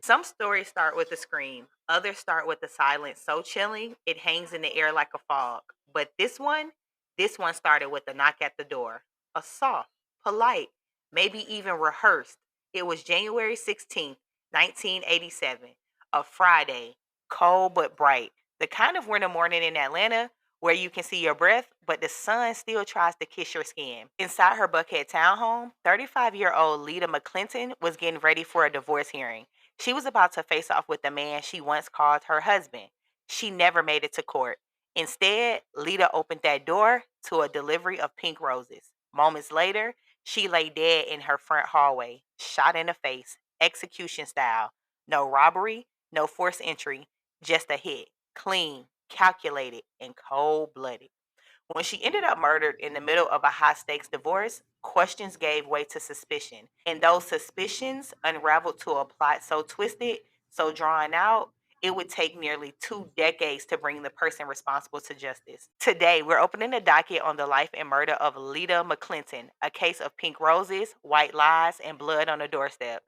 Some stories start with a scream, others start with a silence so chilling it hangs in the air like a fog. But this one started with a knock at the door. A soft, polite, maybe even rehearsed. It was January 16th, 1987, a Friday, cold but bright. The kind of winter morning in Atlanta where you can see your breath, but the sun still tries to kiss your skin. Inside her Buckhead townhome, 35-year-old Lita McClinton was getting ready for a divorce hearing. She was about to face off with the man she once called her husband. She never made it to court. Instead, Lita opened that door to a delivery of pink roses. Moments later, she lay dead in her front hallway, shot in the face, execution style. No robbery, no forced entry, just a hit. Clean, calculated, and cold blooded. When she ended up murdered in the middle of a high stakes divorce, questions gave way to suspicion. And those suspicions unraveled to a plot so twisted, so drawn out, it would take nearly 2 decades to bring the person responsible to justice. Today, we're opening the docket on the life and murder of Lita McClinton, a case of pink roses, white lies, and blood on the doorstep.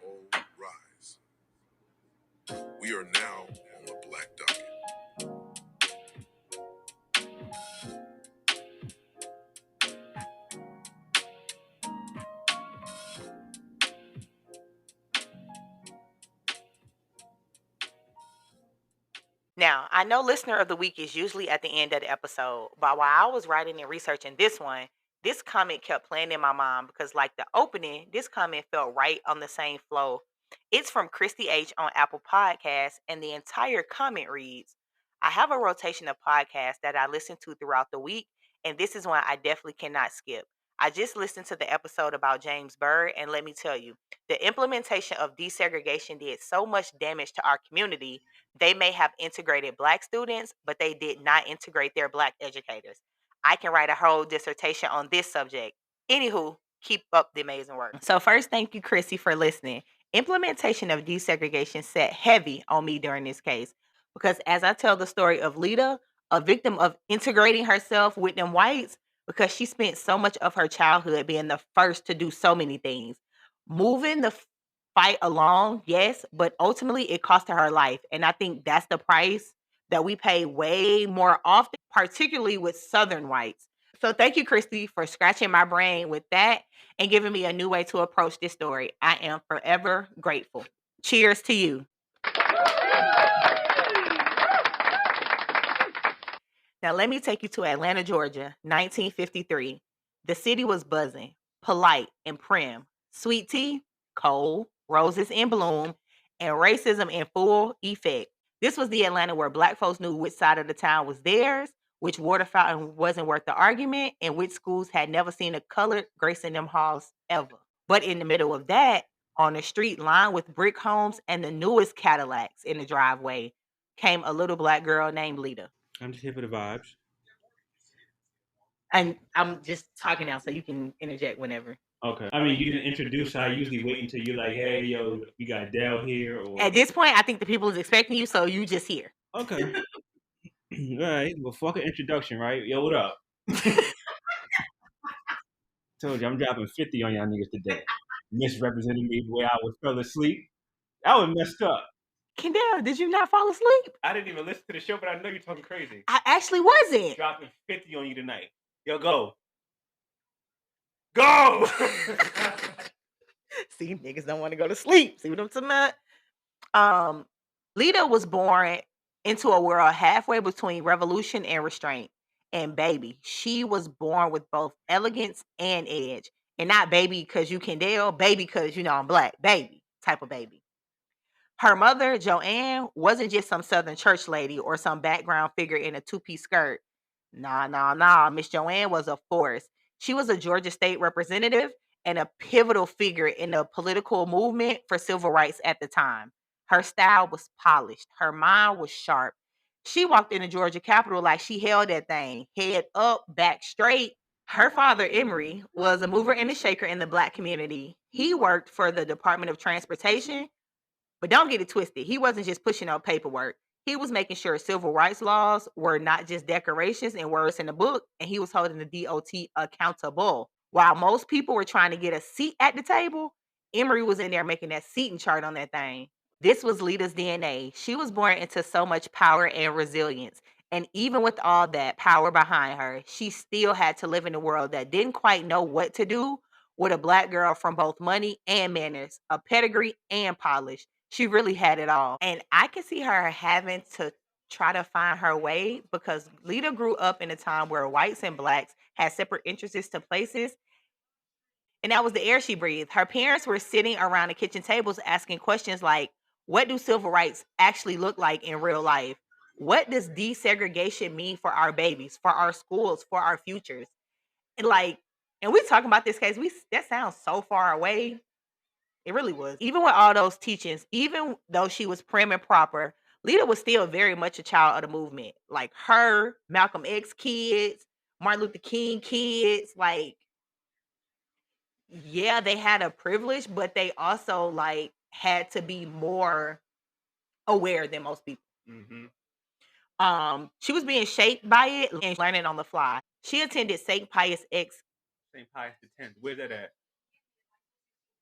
All rise. We are now on the black docket. Now, I know listener of the week is usually at the end of the episode, but while I was writing and researching this one, this comment kept playing in my mind because, like the opening, this comment felt right on the same flow. It's from Christy H on Apple Podcasts, and the entire comment reads, I have a rotation of podcasts that I listen to throughout the week, and this is one I definitely cannot skip. I just listened to the episode about James Byrd, and let me tell you, the implementation of desegregation did so much damage to our community. They may have integrated Black students, but they did not integrate their Black educators. I can write a whole dissertation on this subject. Anywho, keep up the amazing work. So, first, thank you, Chrissy, for listening. Implementation of desegregation set heavy on me during this case because as I tell the story of Lita, a victim of integrating herself with them whites, because she spent so much of her childhood being the first to do so many things. Moving the fight along, yes, but ultimately it cost her life. And I think that's the price that we pay way more often, particularly with Southern whites. So thank you, Christy, for scratching my brain with that and giving me a new way to approach this story. I am forever grateful. Cheers to you. Now, let me take you to Atlanta, Georgia, 1953. The city was buzzing, polite and prim. Sweet tea, cold, roses in bloom, and racism in full effect. This was the Atlanta where Black folks knew which side of the town was theirs, which water fountain wasn't worth the argument, and which schools had never seen a colored gracing them halls ever. But in the middle of that, on the street lined with brick homes and the newest Cadillacs in the driveway, came a little Black girl named Lita. I'm just here for the vibes. And I'm just talking now, so you can interject whenever. Okay. I mean, you didn't introduce. I usually wait until you're like, hey, yo, you got Dell here, or At this point, I think the people is expecting you, so you just here. okay. All right. Well, fuck an introduction, right? Yo, what up? Told you I'm dropping 50 on y'all niggas today. Misrepresenting me the way I was fell asleep. I was messed up. Kendall, did you not fall asleep? I didn't even listen to the show, but I know you're talking crazy. I actually wasn't. Dropping 50 on you tonight. Yo, go. Go! See, niggas don't want to go to sleep. See what I'm talking about? Lita was born into a world halfway between revolution and restraint. And baby, she was born with both elegance and edge. And not baby because you Kendall, baby because, I'm Black. Baby type of baby. Her mother, Joanne, wasn't just some Southern church lady or some background figure in a two-piece skirt. Nah. Miss Joanne was a force. She was a Georgia state representative and a pivotal figure in the political movement for civil rights at the time. Her style was polished. Her mind was sharp. She walked in the Georgia Capitol like she held that thing, head up, back straight, Her father, Emery, was a mover and a shaker in the Black community. He worked for the Department of Transportation, but don't get it twisted. He wasn't just pushing out paperwork. He was making sure civil rights laws were not just decorations and words in the book, and he was holding the DOT accountable. While most people were trying to get a seat at the table, Emery was in there making that seating chart on that thing. This was Lita's DNA. She was born into so much power and resilience. And even with all that power behind her, she still had to live in a world that didn't quite know what to do with a Black girl from both money and manners, a pedigree and polish. She really had it all. And I can see her having to try to find her way because Lita grew up in a time where whites and Blacks had separate interests to places, and that was the air she breathed. Her parents were sitting around the kitchen tables asking questions like, what do civil rights actually look like in real life? What does desegregation mean for our babies, for our schools, for our futures? And like, and we talking about this case, we that sounds so far away. It really was. Even with all those teachings, even though she was prim and proper, Lita was still very much a child of the movement. Like her, Malcolm X kids, Martin Luther King kids, like yeah, they had a privilege, but they also like had to be more aware than most people. Mm-hmm. She was being shaped by it and learning on the fly. She attended St. Pius X. St. Pius X. Where's that at?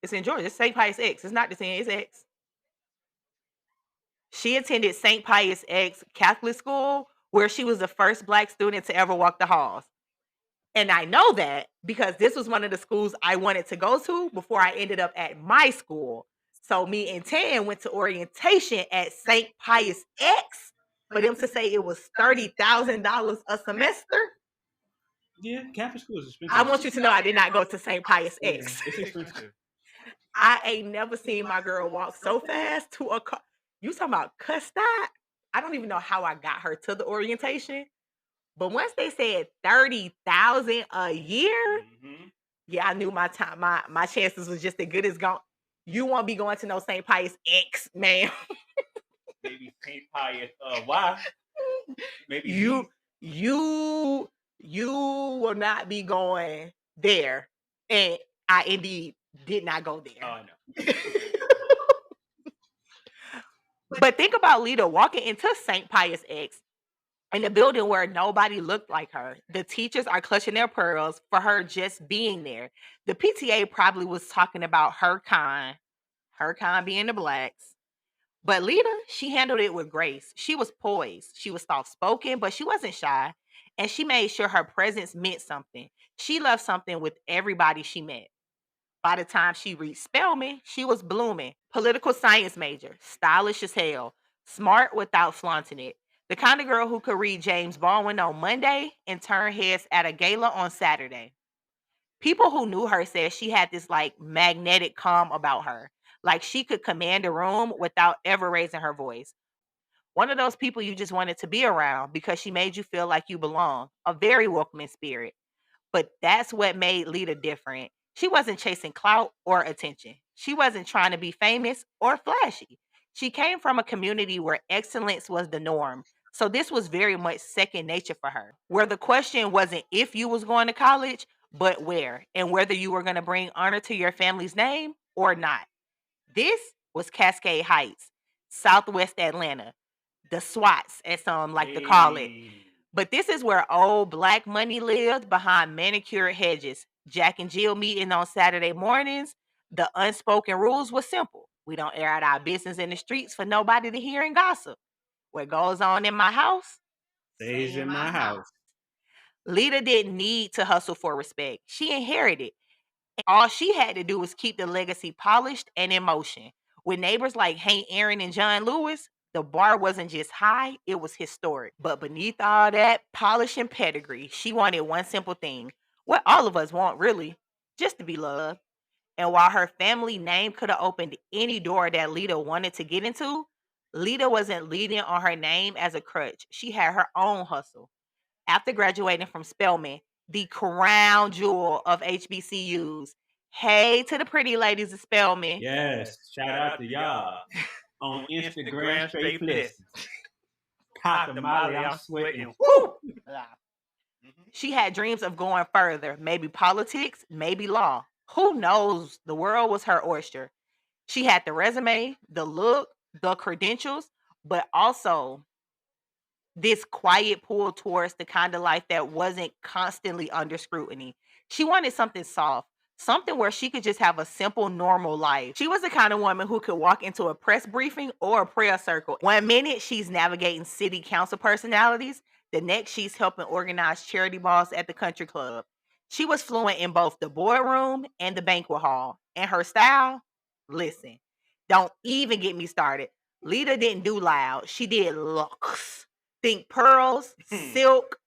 It's in Georgia. It's St. Pius X. It's not the same. It's X. She attended St. Pius X Catholic school, where she was the first Black student to ever walk the halls. And I know that because this was one of the schools I wanted to go to before I ended up at my school. So me and Tan went to orientation at St. Pius X. For them to say it was $30,000 a semester. Yeah, Catholic school is expensive. I want you to know I did not go to St. Pius X. Yeah, it's expensive. I ain't never seen my girl walk so fast to a car. You talking about cussed out? I don't even know how I got her to the orientation. But once they said 30,000 a year, yeah, I knew my time, my chances was just as good as gone. You won't be going to no St. Pius X, man. Maybe St. Pius Y. Maybe you will not be going there. And I indeed did not go there. Oh no. But think about Lita walking into St. Pius X in a building where nobody looked like her. The teachers are clutching their pearls for her just being there. The PTA probably was talking about her kind being the Blacks. But Lita, she handled it with grace. She was poised. She was soft spoken, but she wasn't shy. And she made sure her presence meant something. She left something with everybody she met. By the time she reached Spelman, she was blooming. Political science major, stylish as hell, smart without flaunting it. The kind of girl who could read James Baldwin on Monday and turn heads at a gala on Saturday. People who knew her said she had this like magnetic calm about her. Like she could command a room without ever raising her voice. One of those people you just wanted to be around because she made you feel like you belong. A very welcoming spirit. But that's what made Lita different. She wasn't chasing clout or attention. She wasn't trying to be famous or flashy. She came from a community where excellence was the norm. So this was very much second nature for her. Where the question wasn't if you was going to college, but where and whether you were going to bring honor to your family's name or not. This was Cascade Heights, Southwest Atlanta, the SWATs, as some like to call it. But this is where old Black money lived behind manicured hedges. Jack and Jill meeting on Saturday mornings. The unspoken rules were simple. We don't air out our business in the streets for nobody to hear and gossip. What goes on in my house stays in my house. Lita didn't need to hustle for respect. She inherited. All she had to do was keep the legacy polished and in motion. With neighbors like Hank Aaron and John Lewis, the bar wasn't just high, it was historic. But beneath all that polish and pedigree, she wanted one simple thing. What all of us want, really, just to be loved. And while her family name could have opened any door that Lita wanted to get into, Lita wasn't leading on her name as a crutch. She had her own hustle. After graduating from Spelman, the crown jewel of HBCUs. Hey to the pretty ladies of Spelman. Yes, shout out to y'all on Instagram straight blessings. Pop the Molly, I'm sweating. Woo! She had dreams of going further, maybe politics, maybe law. Who knows? The world was her oyster. She had the resume, the look, the credentials, but also this quiet pull towards the kind of life that wasn't constantly under scrutiny. She wanted something soft, something where she could just have a simple, normal life. She was the kind of woman who could walk into a press briefing or a prayer circle. One minute she's navigating city council personalities, the next she's helping organize charity balls at the country club. She was fluent in both the boardroom and the banquet hall. And her style, listen, don't even get me started. Lita didn't do loud, she did looks. Think pearls, silk,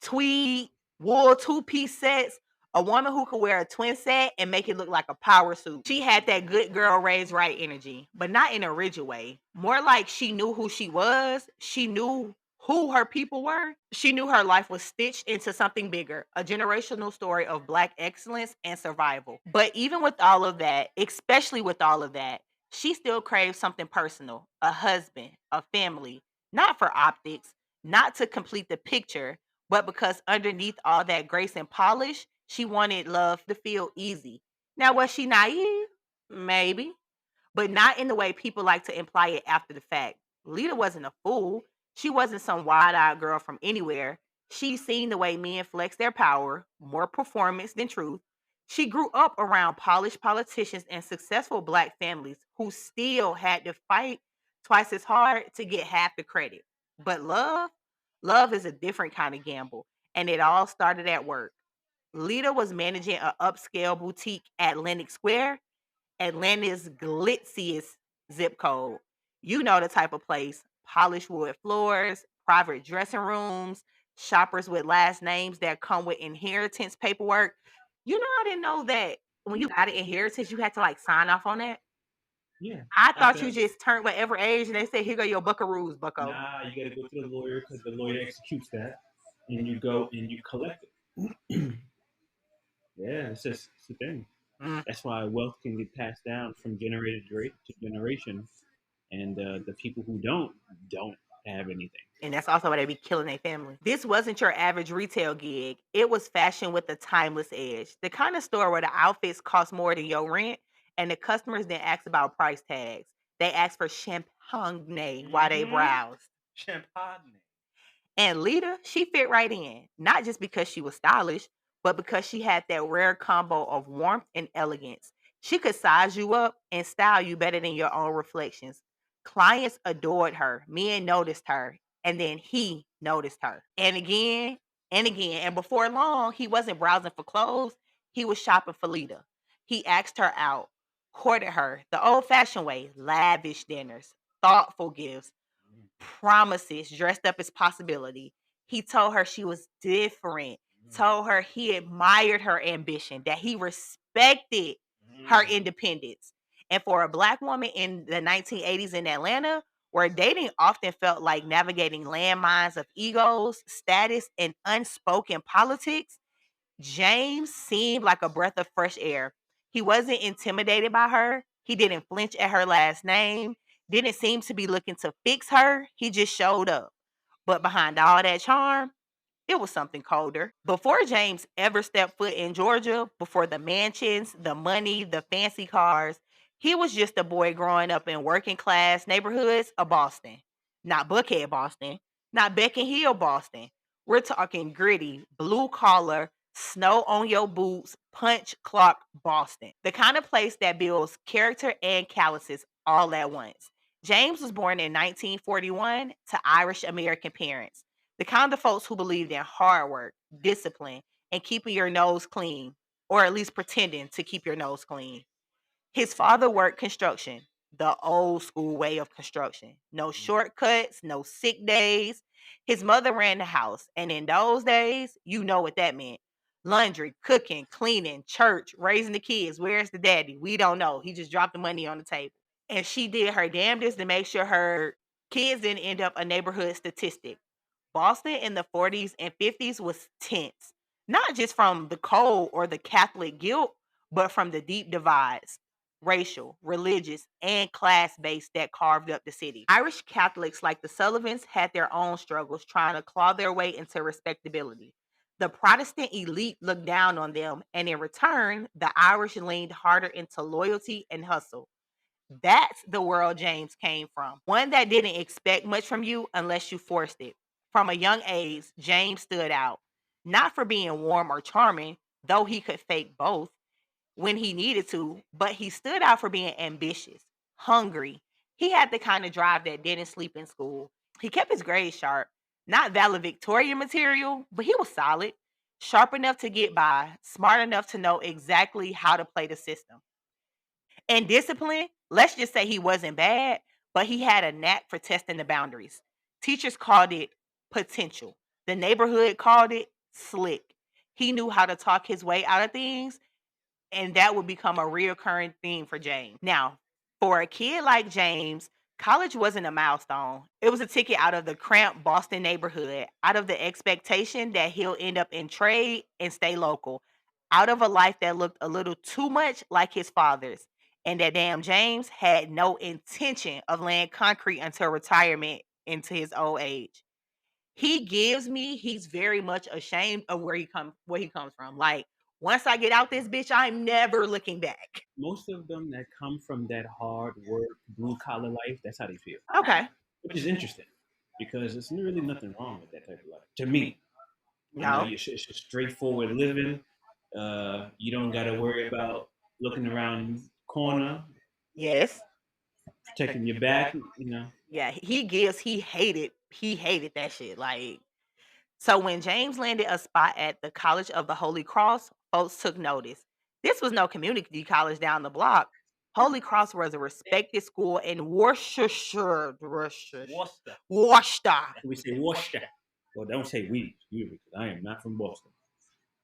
tweed, wool two-piece sets. A woman who could wear a twin set and make it look like a power suit. She had that good girl raised right energy, but not in a rigid way. More like she knew who she was. She knew who her people were. She knew her life was stitched into something bigger, a generational story of Black excellence and survival. But even with all of that, especially with all of that, she still craved something personal, a husband, a family, not for optics, not to complete the picture, but because underneath all that grace and polish, she wanted love to feel easy. Now, was she naive? Maybe, but not in the way people like to imply it after the fact. Lita wasn't a fool. She wasn't some wide eyed girl from anywhere. She seen the way men flex their power, more performance than truth. She grew up around polished politicians and successful Black families who still had to fight twice as hard to get half the credit. But love is a different kind of gamble. And it all started at work. Lita was managing an upscale boutique at Lenox Square, Atlanta's glitziest zip code. You know the type of place: polished wood floors, private dressing rooms, shoppers with last names that come with inheritance paperwork. You know, I didn't know that when you got an inheritance, you had to like sign off on that. Yeah, I thought after you just turned whatever age and they said, here go your buckaroos, bucko. nah, you got to go to the lawyer because the lawyer executes that, and you go and you collect it. Yeah, it's a thing. Mm. That's why wealth can get passed down from to generation, and the people who don't have anything. And that's also why they be killing their family. This wasn't your average retail gig. It was fashion with a timeless edge. The kind of store where the outfits cost more than your rent and the customers didn't ask about price tags. They asked for champagne while they browsed. Champagne. And Lita, she fit right in, not just because she was stylish, but because she had that rare combo of warmth and elegance. She could size you up and style you better than your own reflections. Clients adored her, men noticed her, and then he noticed her. And again, and again. And before long, he wasn't browsing for clothes, he was shopping for Lita. He asked her out, courted her the old fashioned way: lavish dinners, thoughtful gifts, promises dressed up as possibility. He told her she was different, told her he admired her ambition, that he respected her independence. And for a Black woman in the 1980s in Atlanta, where dating often felt like navigating landmines of egos, status, and unspoken politics, James seemed like a breath of fresh air. He wasn't intimidated by her. He didn't flinch at her last name. Didn't seem to be looking to fix her. He just showed up. But behind all that charm, it was something colder. Before James ever stepped foot in Georgia, before the mansions, the money, the fancy cars, he was just a boy growing up in working class neighborhoods of Boston. Not Buckhead, Boston, not Beacon Hill, Boston. We're talking gritty, blue collar, snow on your boots, punch clock Boston. The kind of place that builds character and calluses all at once. James was born in 1941 to Irish American parents, the kind of folks who believed in hard work, discipline, and keeping your nose clean, or at least pretending to keep your nose clean. His father worked construction, the old school way of construction. No shortcuts, no sick days. His mother ran the house, and in those days, you know what that meant: laundry, cooking, cleaning, church, raising the kids. Where's the daddy? We don't know. He just dropped the money on the table. And she did her damnedest to make sure her kids didn't end up a neighborhood statistic. Boston in the 40s and 50s was tense, not just from the cold or the Catholic guilt, but from the deep divides, racial, religious, and class based, that carved up the city. Irish Catholics like the Sullivans had their own struggles trying to claw their way into respectability. The Protestant elite looked down on them, and in return, the Irish leaned harder into loyalty and hustle. That's the world James came from. One that didn't expect much from you unless you forced it. From a young age, James stood out, not for being warm or charming, though he could fake both when he needed to, but he stood out for being ambitious, hungry. He had the kind of drive that didn't sleep in school. He kept his grades sharp, not valedictorian material, but he was solid, sharp enough to get by, smart enough to know exactly how to play the system. And discipline, let's just say he wasn't bad, but he had a knack for testing the boundaries. Teachers called it potential. The neighborhood called it slick. He knew how to talk his way out of things, and that would become a reoccurring theme for James. Now, for a kid like James, college wasn't a milestone. It was a ticket out of the cramped Boston neighborhood, out of the expectation that he'll end up in trade and stay local, out of a life that looked a little too much like his father's. And that damn James had no intention of laying concrete until retirement into his old age. He's very much ashamed of where he comes from. Like, once I get out this bitch, I'm never looking back. Most of them that come from that hard work, blue collar life, that's how they feel, Okay. which is interesting because there's really nothing wrong with that type of life. To me, No. it's just straightforward living. You don't got to worry about looking around corner, Yes. protecting your back. Yeah, he hated that shit. Like, so when James landed a spot at the College of the Holy Cross, folks took notice. This was no community college down the block. Holy Cross was a respected school in Worcester. Worcester. We say Worcester. Well, don't say we, you, because I am not from Boston.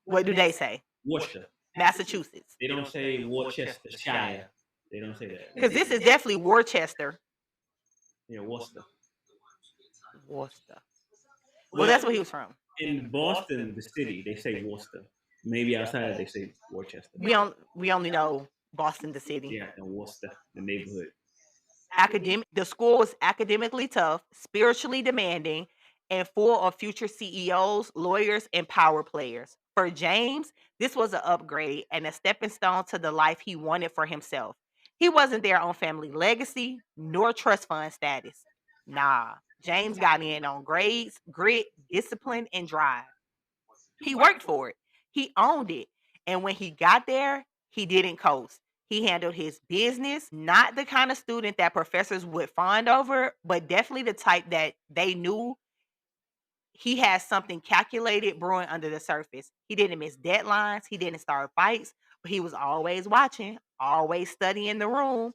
What do they say? Worcester. Massachusetts. They don't say Worcestershire. They don't say that. Because this is definitely Worcester. Yeah, Worcester. Worcester. Well, that's where he was from. In Boston, the city, they say Worcester. Maybe outside they say Worcester. We only know Boston, the city. Yeah, and Worcester, the neighborhood. The school was academically tough, spiritually demanding, and full of future CEOs, lawyers, and power players. For James, this was an upgrade and a stepping stone to the life he wanted for himself. He wasn't there on family legacy nor trust fund status. Nah, James got in on grades, grit, discipline, and drive. He worked for it. He owned it. And when he got there, he didn't coast. He handled his business, not the kind of student that professors would fawn over, but definitely the type that they knew he had something calculated brewing under the surface. He didn't miss deadlines, he didn't start fights, but he was always watching, always studying the room,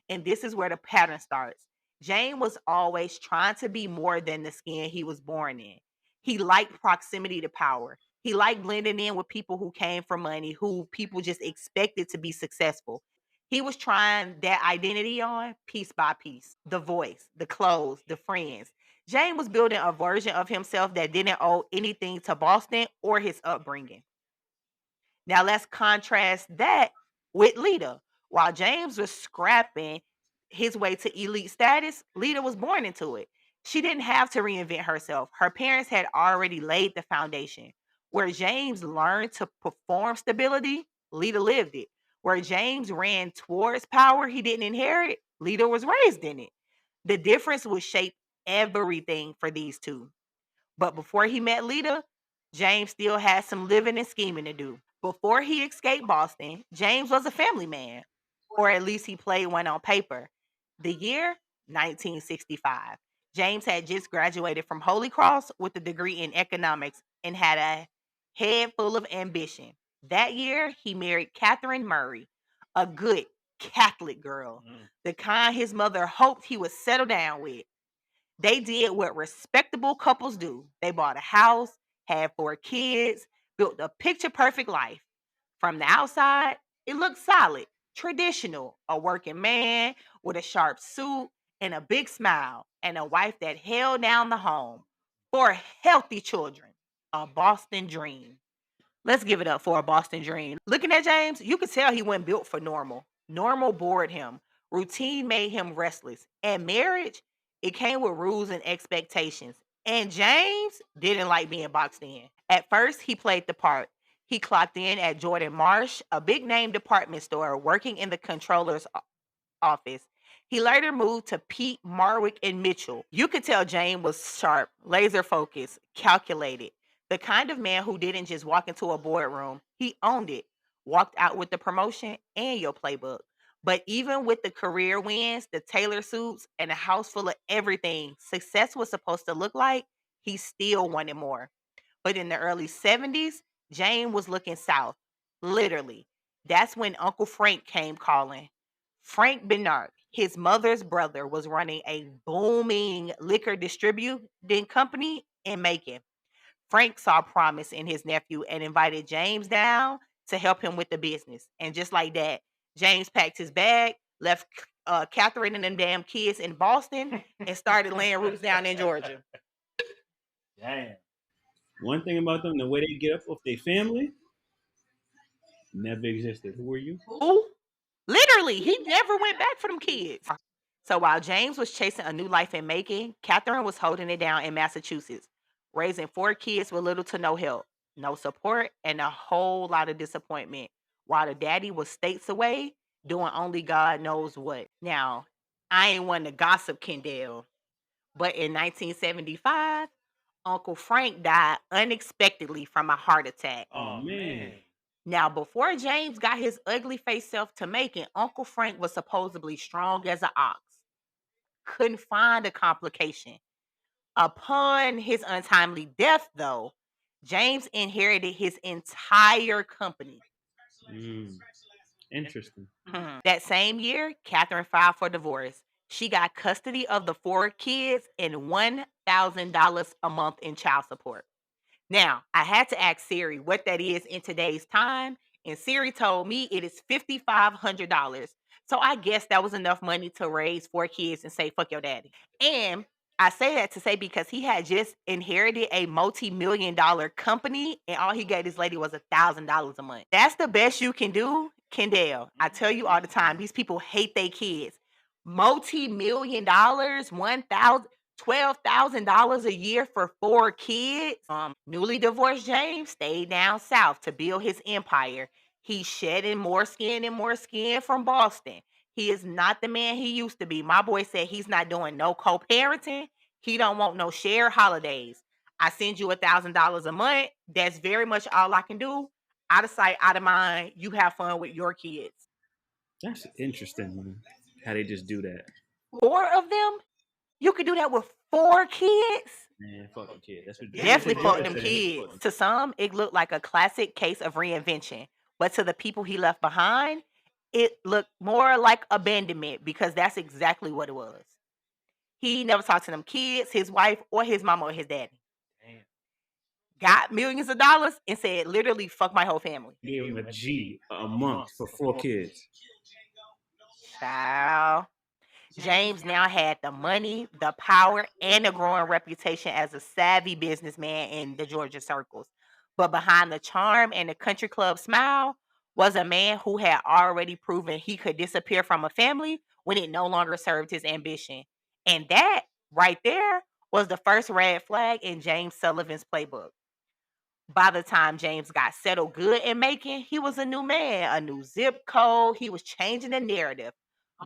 and this is where the pattern starts. Jane was always trying to be more than the skin he was born in. He liked proximity to power. He liked blending in with people who came from money, who people just expected to be successful. He was trying that identity on piece by piece, the voice, the clothes, the friends. Jane was building a version of himself that didn't owe anything to Boston or his upbringing. Now let's contrast that with Lita. While James was scrapping his way to elite status, Lita was born into it. She didn't have to reinvent herself. Her parents had already laid the foundation. Where James learned to perform stability, Lita lived it. Where James ran towards power he didn't inherit, Lita was raised in it. The difference would shape everything for these two. But before he met Lita, James still had some living and scheming to do. Before he escaped Boston, James was a family man, or at least he played one on paper. The year 1965. James had just graduated from Holy Cross with a degree in economics and had a head full of ambition. That year, he married Catherine Murray, a good Catholic girl, the kind his mother hoped he would settle down with. They did what respectable couples do. They bought a house, had 4 kids, built a picture perfect life. From the outside, it looked solid, traditional, a working man with a sharp suit and a big smile, and a wife that held down the home. 4 healthy children, a Boston dream. Let's give it up for a Boston dream. Looking at James, you could tell he wasn't built for normal. Normal bored him. Routine made him restless. And marriage, it came with rules and expectations. And James didn't like being boxed in. At first, he played the part. He clocked in at Jordan Marsh, a big name department store, working in the controller's office. He later moved to Pete, Marwick, and Mitchell. You could tell James was sharp, laser focused, calculated. The kind of man who didn't just walk into a boardroom, he owned it, walked out with the promotion and your playbook. But even with the career wins, the tailor suits, and a house full of everything success was supposed to look like, he still wanted more. But in the early 70s, Jane was looking south, literally. That's when Uncle Frank came calling. Frank Bernard, his mother's brother, was running a booming liquor distributing company in Macon. Frank saw promise in his nephew and invited James down to help him with the business. And just like that, James packed his bag, left Catherine and them damn kids in Boston, and started laying roots down in Georgia. Damn. One thing about them, the way they get up with their family, never existed. Who were you? Who? Literally, he never went back for them kids. So while James was chasing a new life in Macon, Catherine was holding it down in Massachusetts, raising four kids with little to no help, no support, and a whole lot of disappointment. While the daddy was states away, doing only God knows what. Now, I ain't one to gossip, Kendall, but in 1975, Uncle Frank died unexpectedly from a heart attack. Oh man. Now, before James got his ugly face self to Macon, Uncle Frank was supposedly strong as an ox. Couldn't find a complication. Upon his untimely death, though, James inherited his entire company. Mm, interesting. That same year, Catherine filed for divorce. She got custody of the four kids and $1,000 a month in child support. Now, I had to ask Siri what that is in today's time, and Siri told me it is $5,500. So I guess that was enough money to raise four kids and say, fuck your daddy. And I say that to say because he had just inherited a multi-million-dollar company, and all he gave this lady was $1,000 a month. That's the best you can do, Kendall. I tell you all the time, these people hate their kids. Multi-million-dollars, 1,000. $12,000 a year for four kids. Newly divorced James stayed down south to build his empire. He's shedding more skin and more skin from Boston. He is not the man he used to be. My boy said he's not doing no co-parenting. He don't want no shared holidays. I send you $1,000 a month. That's very much all I can do. Out of sight, out of mind. You have fun with your kids. That's interesting, man. How they just do that. Four of them? You could do that with four kids? Man, fucking kid. That's what Definitely fuck them said. kids. To some, it looked like a classic case of reinvention. But to the people he left behind, it looked more like abandonment because that's exactly what it was. He never talked to them kids, his wife, or his mama or his daddy. Damn. Got millions of dollars and said, literally, fuck my whole family. Gave him a G a month for four kids. Child. James now had the money, the power, and a growing reputation as a savvy businessman in the Georgia circles. But behind the charm and the country club smile was a man who had already proven he could disappear from a family when it no longer served his ambition. And that right there was the first red flag in James Sullivan's playbook. By the time James got settled good in Macon, he was a new man, a new zip code. He was changing the narrative.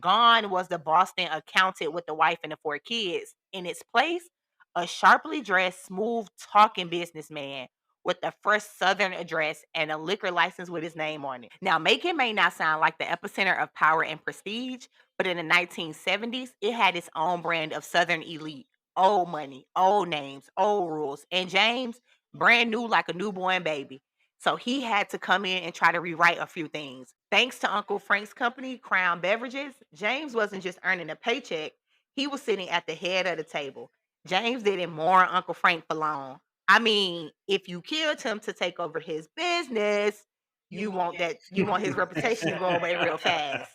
Gone was the Boston accountant with the wife and the four kids. In its place, a sharply dressed, smooth talking businessman with a fresh Southern address and a liquor license with his name on it. Now, Macon may not sound like the epicenter of power and prestige, but in the 1970s, it had its own brand of Southern elite. Old money, old names, old rules. And James, brand new like a newborn baby. So he had to come in and try to rewrite a few things. Thanks to Uncle Frank's company, Crown Beverages, James wasn't just earning a paycheck, he was sitting at the head of the table. James didn't mourn Uncle Frank for long. I mean, if you killed him to take over his business, you want his reputation to go away real fast.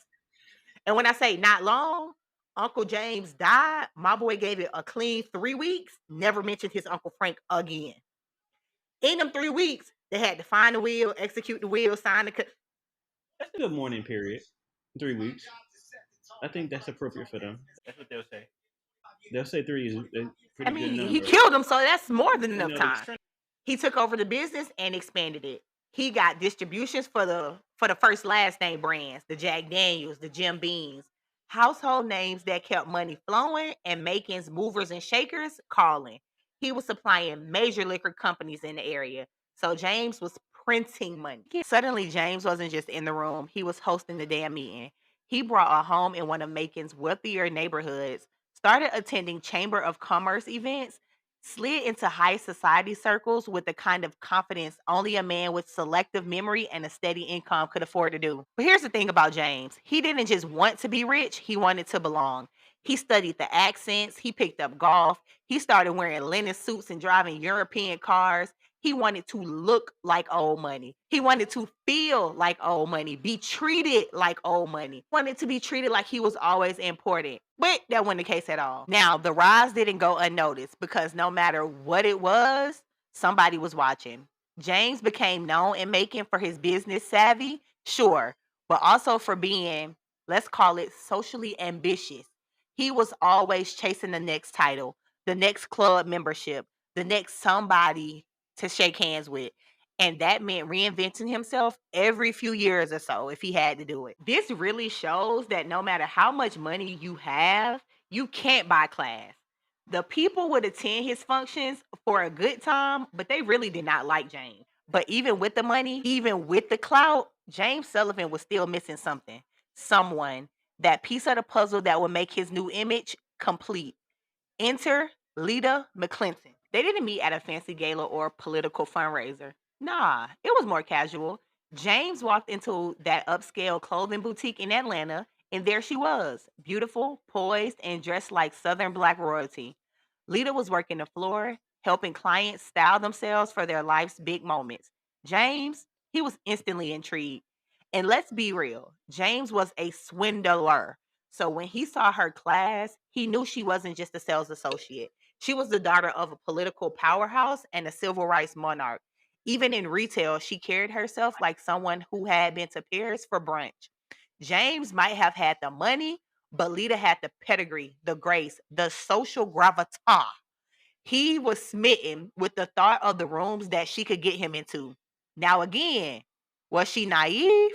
And when I say not long, Uncle James died. My boy gave it a clean 3 weeks, never mentioned his Uncle Frank again. In them 3 weeks, they had to find the will, execute the will, sign the. That's a good mourning period. 3 weeks. I think that's appropriate for them. That's what they'll say. They'll say 3 is a pretty I mean, good number. he killed him, so that's more than enough time. He took over the business and expanded it. He got distributions for the first last name brands, the Jack Daniels, the Jim Beams, household names that kept money flowing and makings, movers and shakers calling. He was supplying major liquor companies in the area. So James was printing money. Suddenly, James wasn't just in the room, he was hosting the damn meeting. He brought a home in one of Macon's wealthier neighborhoods, started attending Chamber of Commerce events, slid into high society circles with the kind of confidence only a man with selective memory and a steady income could afford to do. But here's the thing about James, he didn't just want to be rich, he wanted to belong. He studied the accents, he picked up golf, he started wearing linen suits and driving European cars. He wanted to look like old money. He wanted to feel like old money, be treated like old money. Wanted to be treated like he was always important. But that wasn't the case at all. Now, the rise didn't go unnoticed because no matter what it was, somebody was watching. James became known in Macon for his business savvy, sure, but also for being, let's call it, socially ambitious. He was always chasing the next title, the next club membership, the next somebody to shake hands with. And that meant reinventing himself every few years or so if he had to do it. This really shows that no matter how much money you have, you can't buy class. The people would attend his functions for a good time, but they really did not like James. But even with the money, even with the clout, James Sullivan was still missing something. Someone, that piece of the puzzle that would make his new image complete. Enter Lita McClinton. They didn't meet at a fancy gala or political fundraiser. Nah, it was more casual. James walked into that upscale clothing boutique in Atlanta, and there she was, beautiful, poised, and dressed like Southern Black royalty. Lita was working the floor, helping clients style themselves for their life's big moments. James, he was instantly intrigued. And let's be real, James was a swindler. So when he saw her class, he knew she wasn't just a sales associate. She was the daughter of a political powerhouse and a civil rights monarch. Even in retail, she carried herself like someone who had been to Paris for brunch. James might have had the money, but Lita had the pedigree, the grace, the social gravitas. He was smitten with the thought of the rooms that she could get him into. Now, again, was she naive?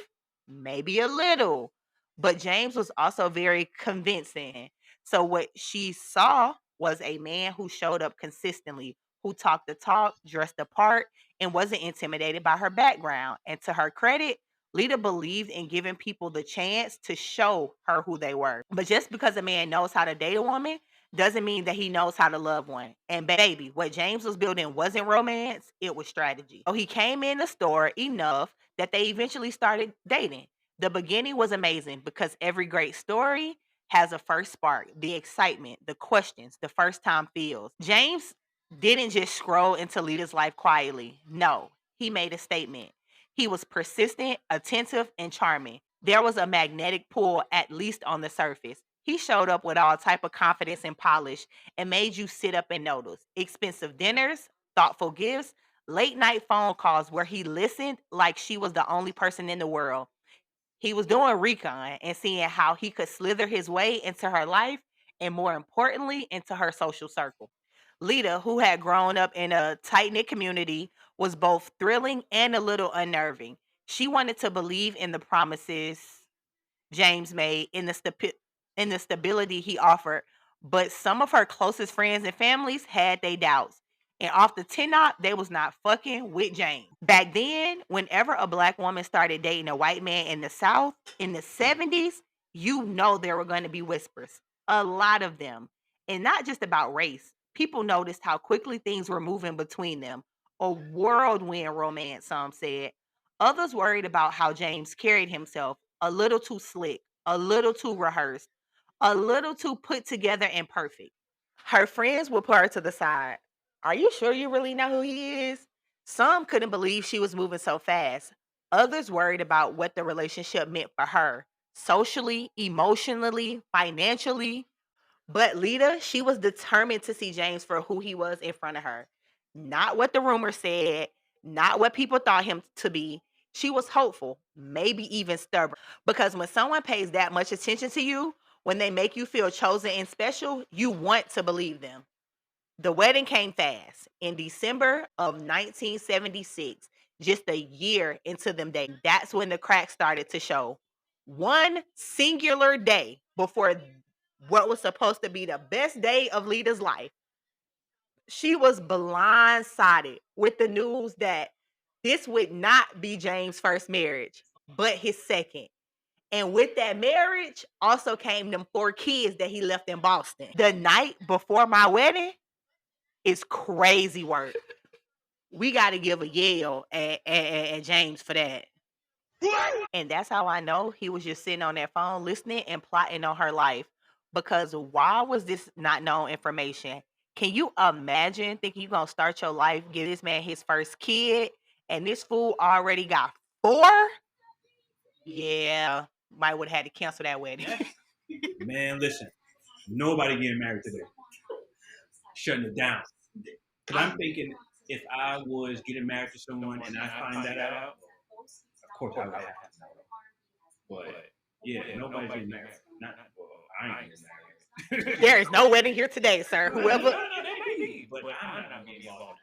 Maybe a little. But James was also very convincing. So, what she saw was a man who showed up consistently, who talked the talk, dressed the part, and wasn't intimidated by her background. And to her credit, Lita believed in giving people the chance to show her who they were. But just because a man knows how to date a woman doesn't mean that he knows how to love one. And baby, what James was building wasn't romance, it was strategy. So he came in the store enough that they eventually started dating. The beginning was amazing because every great story has a first spark, the excitement, the questions, the first time feels. James didn't just scroll into Lita's life quietly. No, he made a statement. He was persistent, attentive, and charming. There was a magnetic pull, at least on the surface. He showed up with all type of confidence and polish and made you sit up and notice. Expensive dinners, thoughtful gifts, late night phone calls where he listened like she was the only person in the world. He was doing recon and seeing how he could slither his way into her life and, more importantly, into her social circle. Lita, who had grown up in a tight knit community, was both thrilling and a little unnerving. She wanted to believe in the promises James made, in the stability he offered, but some of her closest friends and families had their doubts. And off the 10 up, they was not fucking with James. Back then, whenever a black woman started dating a white man in the South in the 70s, you know there were going to be whispers. A lot of them. And not just about race. People noticed how quickly things were moving between them. A whirlwind romance, some said. Others worried about how James carried himself, a little too slick, a little too rehearsed, a little too put together and perfect. Her friends would put her to the side. Are you sure you really know who he is? Some couldn't believe she was moving so fast. Others worried about what the relationship meant for her, socially, emotionally, financially. But Lita, she was determined to see James for who he was in front of her. Not what the rumors said, not what people thought him to be. She was hopeful, maybe even stubborn. Because when someone pays that much attention to you, when they make you feel chosen and special, you want to believe them. The wedding came fast. In December of 1976, just a year into them dating, that's when the cracks started to show. One singular day before what was supposed to be the best day of Lita's life, she was blindsided with the news that this would not be James' first marriage, but his second. And with that marriage also came them 4 kids that he left in Boston. The night before my wedding is crazy work. We got to give a yell at James for that. And that's how I know he was just sitting on that phone listening and plotting on her life. Because why was this not known information? Can you imagine thinking you're going to start your life, give this man his first kid, and this fool already got 4? Yeah, might would have had to cancel that wedding. Man, listen, nobody getting married today. Shutting it down. Because I'm thinking if I was getting married to someone and I find that out, of course I would have to know. But yeah, nobody's getting married. Not, well, I ain't getting married. There is no wedding here today, sir. Whoever. No, they may be, but I'm not getting involved.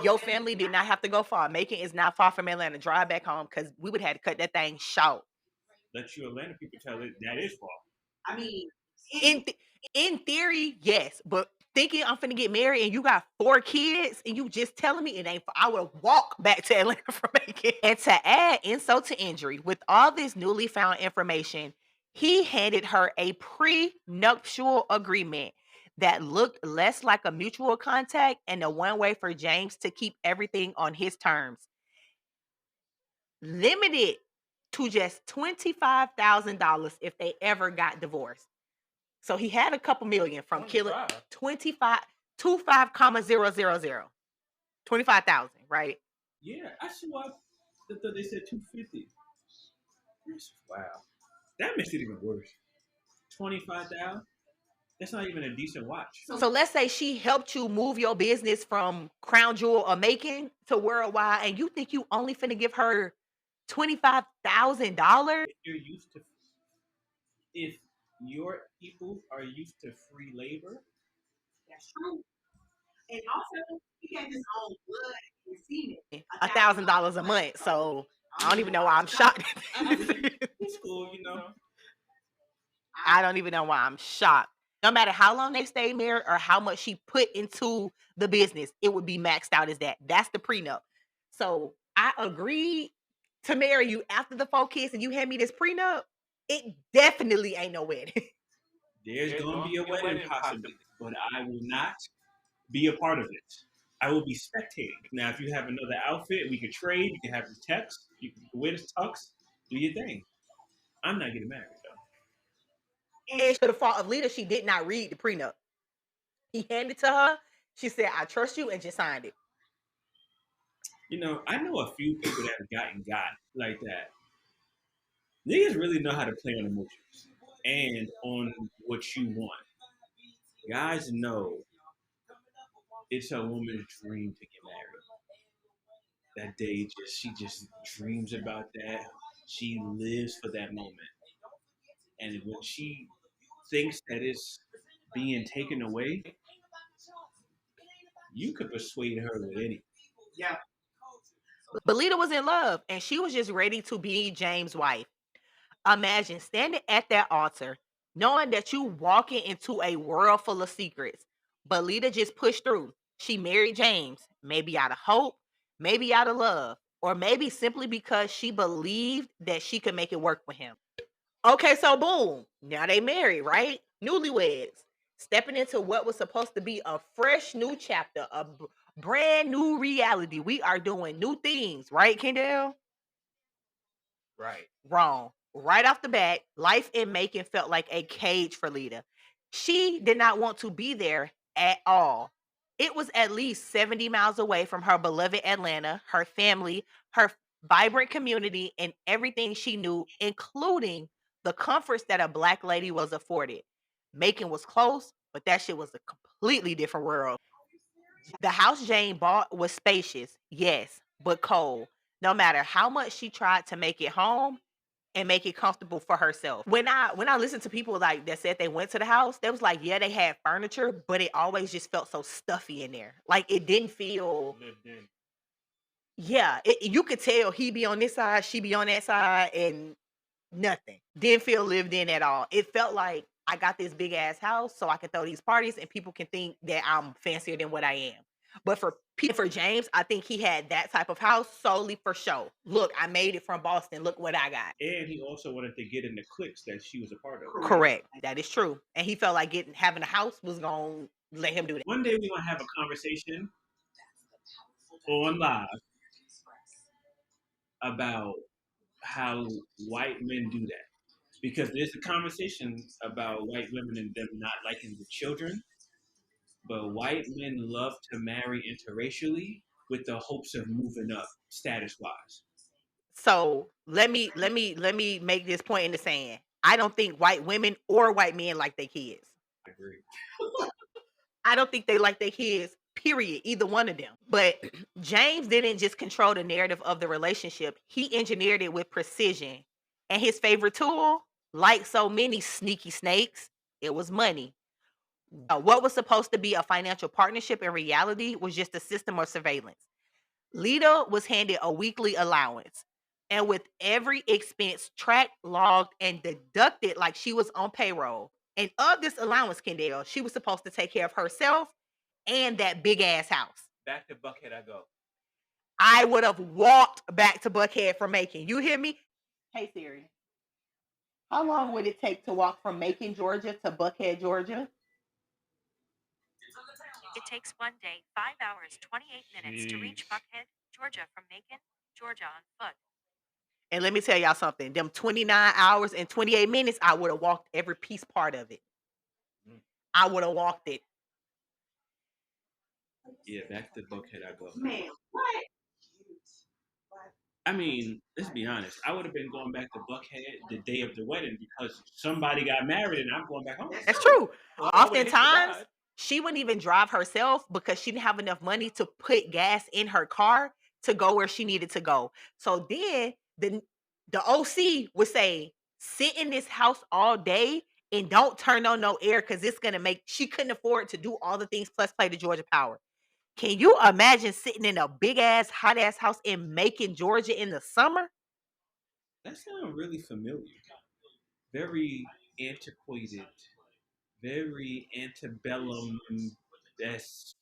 Your family did not have to go far. Macon is not far from Atlanta. Drive back home because we would have had to cut that thing short. Let you Atlanta people tell it that is far. I mean, in theory, yes, but thinking I'm finna get married and you got 4 kids and you just telling me it ain't, I would walk back to Atlanta from Macon. And to add insult to injury, with all this newly found information, he handed her a prenuptial agreement that looked less like a mutual contact and a one way for James to keep everything on his terms. Limited to just $25,000 if they ever got divorced. So he had a couple million from killing 25,000. 25,000, right? Yeah, I see why I thought they said 250. Wow. That makes it even worse. 25,000? That's not even a decent watch. So let's say she helped you move your business from Crown Jewel or Macon to Worldwide, and you think you only finna give her $25,000? You're used to, if your people are used to free labor. That's true. And also, he had his own blood and semen. $1,000 a month. So I don't even know why I'm shocked. It's cool, you know. I don't even know why I'm shocked. No matter how long they stay married or how much she put into the business, it would be maxed out as that. That's the prenup. So I agreed to marry you after the 4 kids and you hand me this prenup. It definitely ain't no wedding. There's going to be a wedding possibility, but I will not be a part of it. I will be spectating. Now, if you have another outfit, we could trade. You can have the tux. You can wear the tux. Do your thing. I'm not getting married, though. And to the fault of Lita, she did not read the prenup. He handed it to her. She said, I trust you, and just signed it. You know, I know a few people that have gotten got like that. Niggas really know how to play on emotions and on what you want. Guys know it's a woman's dream to get married. That day, she just dreams about that. She lives for that moment, and when she thinks that it's being taken away, you could persuade her with anything. Yeah. But Lita was in love, and she was just ready to be James' wife. Imagine standing at that altar, knowing that you walking into a world full of secrets. But Lita just pushed through. She married James, maybe out of hope, maybe out of love, or maybe simply because she believed that she could make it work with him. Okay, so boom, now they married, right? Newlyweds, stepping into what was supposed to be a fresh new chapter, a brand new reality. We are doing new things, right, Kendall? Right. Wrong. Right off the bat, life in Macon felt like a cage for Lita. She did not want to be there at all. It was at least 70 miles away from her beloved Atlanta, her family, her vibrant community, and everything she knew, including the comforts that a black lady was afforded. Macon was close, but that shit was a completely different world. The house Jane bought was spacious, yes, but cold. No matter how much she tried to make it home, and make it comfortable for herself. When I listened to people like that said they went to the house, they was like, yeah, they had furniture, but it always just felt so stuffy in there. Like it didn't feel. Lived in. Yeah, you could tell he be on this side, she be on that side, and nothing. Didn't feel lived in at all. It felt like I got this big ass house so I can throw these parties and people can think that I'm fancier than what I am. But for James, I think he had that type of house solely for show. Look, I made it from Boston. Look what I got. And he also wanted to get in the cliques that she was a part of. Correct. That is true. And he felt like having a house was gonna let him do that. One day we're gonna have a conversation on live about how white men do that. Because there's a conversation about white women and them not liking the children, but white men love to marry interracially with the hopes of moving up status wise. So let me make this point in the sand. I don't think white women or white men like their kids. I agree. I don't think they like their kids, period, either one of them. But James didn't just control the narrative of the relationship, he engineered it with precision. And his favorite tool, like so many sneaky snakes, it was money. What was supposed to be a financial partnership in reality was just a system of surveillance. Lita was handed a weekly allowance, and with every expense tracked, logged, and deducted like she was on payroll. And of this allowance, Kendall, she was supposed to take care of herself and that big ass house. Back to Buckhead I go. I would have walked back to Buckhead from Macon. You hear me? Hey Siri, how long would it take to walk from Macon, Georgia to Buckhead, Georgia? It takes 1 day, 5 hours, 28 minutes to reach Buckhead, Georgia from Macon, Georgia on foot. And let me tell y'all something. Them 29 hours and 28 minutes, I would have walked every piece part of it. I would have walked it. Yeah, back to Buckhead I go. Man, what? I mean, let's be honest. I would have been going back to Buckhead the day of the wedding because somebody got married and I'm going back home. That's true. Well, I would've hit the Oftentimes, ride. she wouldn't even drive herself because she didn't have enough money to put gas in her car to go where she needed to go. So then the OC would say, sit in this house all day and don't turn on no air because it's gonna make she couldn't afford to do all the things plus play the Georgia Power. Can you imagine sitting in a big ass, hot ass house in Macon, Georgia in the summer? That sounds really familiar. Very antiquated. Very antebellum. That's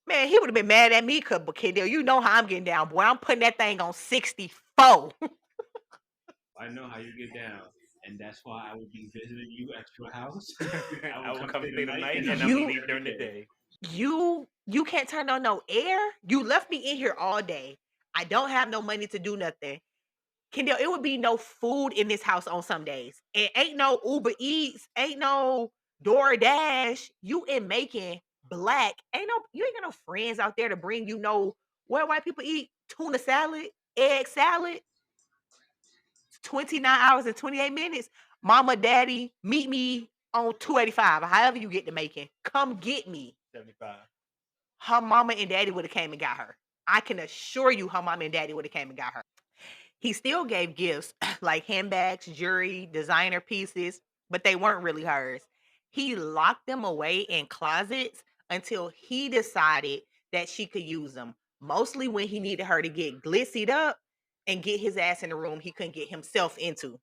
Man, he would have been mad at me because Kendall, you know how I'm getting down, boy. I'm putting that thing on 64. I know how you get down, and that's why I will be visiting you at your house. I will come stay the night and I You- will leave during the day. You can't turn on no air. You left me in here all day. I don't have no money to do nothing. Kendall, it would be no food in this house on some days. It ain't no Uber Eats, ain't no DoorDash. You in Macon black. You ain't got no friends out there to bring you no where white people eat tuna salad, egg salad. 29 hours and 28 minutes. Mama, daddy, meet me on 285. However you get to Macon. Come get me. 75. Her mama and daddy would have came and got her. I can assure you her mama and daddy would have came and got her. He still gave gifts like handbags, jewelry, designer pieces, but they weren't really hers. He locked them away in closets until he decided that she could use them, mostly when he needed her to get glissied up and get his ass in the room he couldn't get himself into.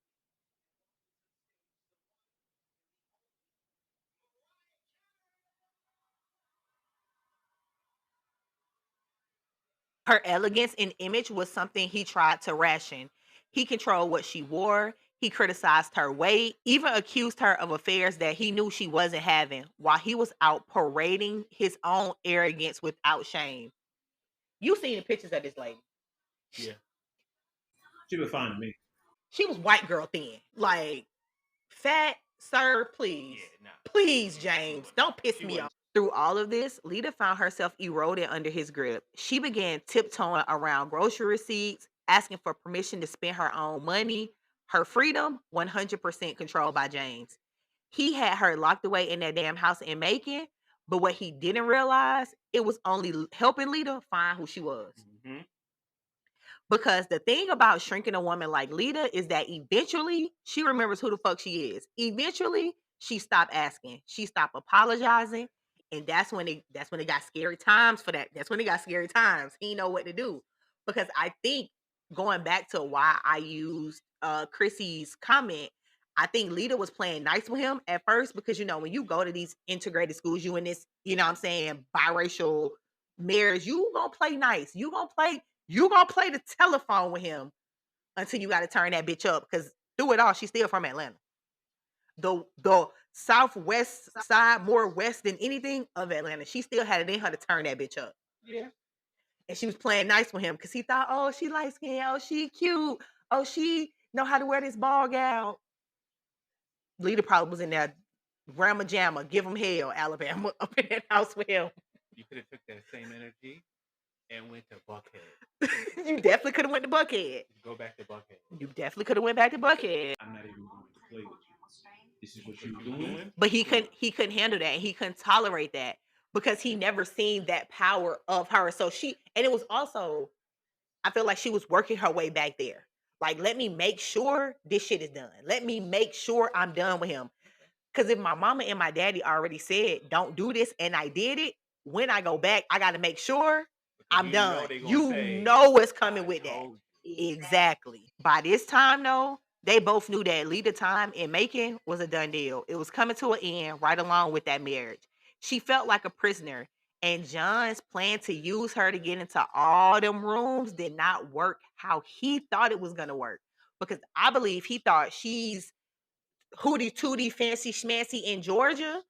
Her elegance and image was something he tried to ration. He controlled what she wore. He criticized her weight, even accused her of affairs that he knew she wasn't having while he was out parading his own arrogance without shame. You seen the pictures of this lady. Yeah. she was fine to me. She was white girl thin. Like, fat, sir, please. Yeah, nah. Please, James, don't piss She me wasn't. off. Through all of this, Lita found herself eroded under his grip. She began tiptoeing around grocery receipts, asking for permission to spend her own money. Her freedom, 100% controlled by James. He had her locked away in that damn house in Macon, but what he didn't realize, it was only helping Lita find who she was. Mm-hmm. Because the thing about shrinking a woman like Lita is that eventually she remembers who the fuck she is. Eventually, she stopped asking. She stopped apologizing. And that's when it got scary times for that. That's when it got scary times. He didn't know what to do. Because I think going back to why I used Chrissy's comment, I think Lita was playing nice with him at first because when you go to these integrated schools, you in this, what I'm saying, biracial marriage, you gonna play nice. You gonna play the telephone with him until you gotta turn that bitch up. Cause through it all, she's still from Atlanta. The southwest side, more west than anything of Atlanta. She still had it in her to turn that bitch up. Yeah. And she was playing nice with him because he thought, oh, she light skinned, oh, she cute, oh, she know how to wear this ball gown. Lita probably was in there, grandma jamma, give him hell, Alabama, up in that house with him. You could have took that same energy and went to Buckhead. You definitely could have went to Buckhead. Go back to Buckhead. You definitely could have went back to Buckhead. I'm not even going to play with you. This is what you're doing. But he couldn't handle that. And he couldn't tolerate that because he never seen that power of her. So and it was also, I feel like she was working her way back there. Like, let me make sure this shit is done. Let me make sure I'm done with him. Because if my mama and my daddy already said, don't do this, and I did it, when I go back, I got to make sure I'm done. You know what's coming with that. Exactly. By this time, though, they both knew that Lita time in Macon was a done deal. It was coming to an end right along with that marriage. She felt like a prisoner, and John's plan to use her to get into all them rooms did not work how he thought it was going to work. Because I believe he thought she's hootie tootie fancy schmancy in Georgia.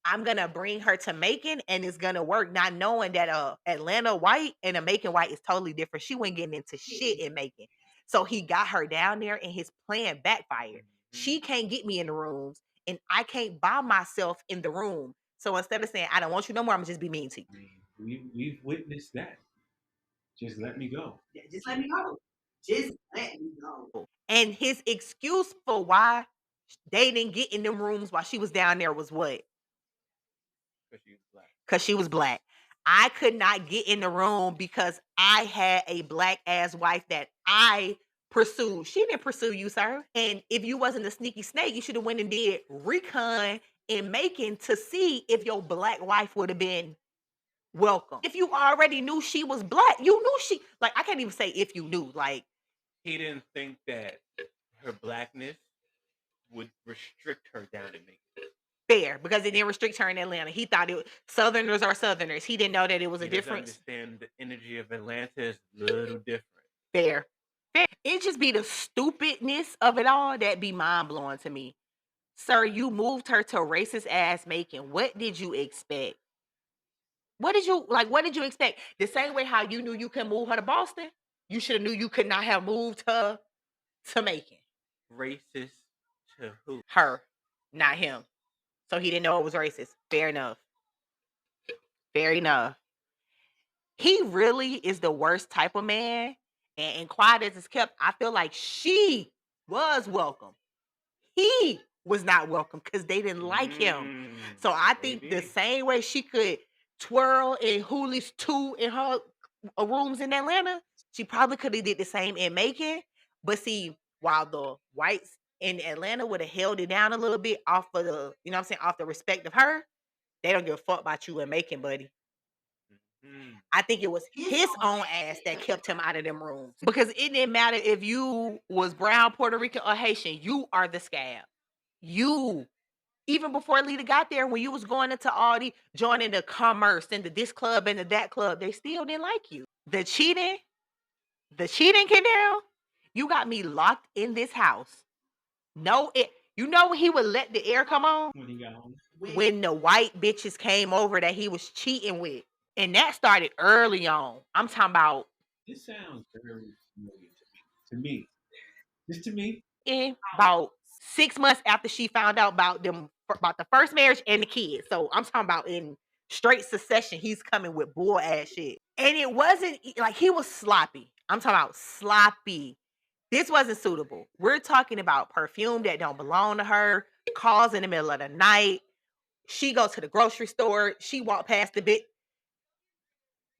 I'm gonna bring her to Macon and it's gonna work, not knowing that Atlanta white and a Macon white is totally different. She wasn't getting into shit in Macon. So he got her down there and his plan backfired. She can't get me in the rooms and I can't buy myself in the room. So instead of saying, I don't want you no more, I'm gonna just be mean to you. I mean, we've witnessed that. Just let me go. Yeah, just let me go. Just let me go. And his excuse for why they didn't get in them rooms while she was down there was what? Because she was black. I could not get in the room because I had a black ass wife that I pursued. She didn't pursue you, sir. And if you wasn't a sneaky snake, you should have went and did recon in Macon to see if your black wife would have been welcome. If you already knew she was black, you knew I can't even say if you knew, he didn't think that her blackness would restrict her down in Macon. Fair, because it didn't restrict her in Atlanta. He thought Southerners are Southerners. He didn't know that it was a difference. Understand the energy of Atlanta is a little different. Fair. It just be the stupidness of it all that be mind blowing to me. Sir, you moved her to racist ass Macon. What did you expect? What did you expect? The same way how you knew you could move her to Boston, you should have knew you could not have moved her to Macon. Racist to who? Her, not him. So he didn't know it was racist. Fair enough. Fair enough. He really is the worst type of man. And quiet as it's kept, I feel like she was welcome. He was not welcome because they didn't like him. So I think the same way she could twirl in Hoolie's 2 in her rooms in Atlanta, she probably could have did the same in Macon. But see, while the whites in Atlanta would have held it down a little bit off of the, off the respect of her, they don't give a fuck about you in Macon, buddy. I think it was his own ass that kept him out of them rooms. Because it didn't matter if you was brown, Puerto Rican, or Haitian. You are the scab. You. Even before Lita got there, when you was going into all the joining the commerce and the this club and the that club, they still didn't like you. The cheating, Kendall, you got me locked in this house. No, you know when he would let the air come on? When he got home. When the white bitches came over that he was cheating with. And that started early on. I'm talking about. This sounds very familiar to me. Just to me. About 6 months after she found out about the first marriage and the kids. So I'm talking about in straight succession, he's coming with bull ass shit. And it wasn't like he was sloppy. I'm talking about sloppy. This wasn't suitable. We're talking about perfume that don't belong to her, calls in the middle of the night. She goes to the grocery store. She walked past the bit.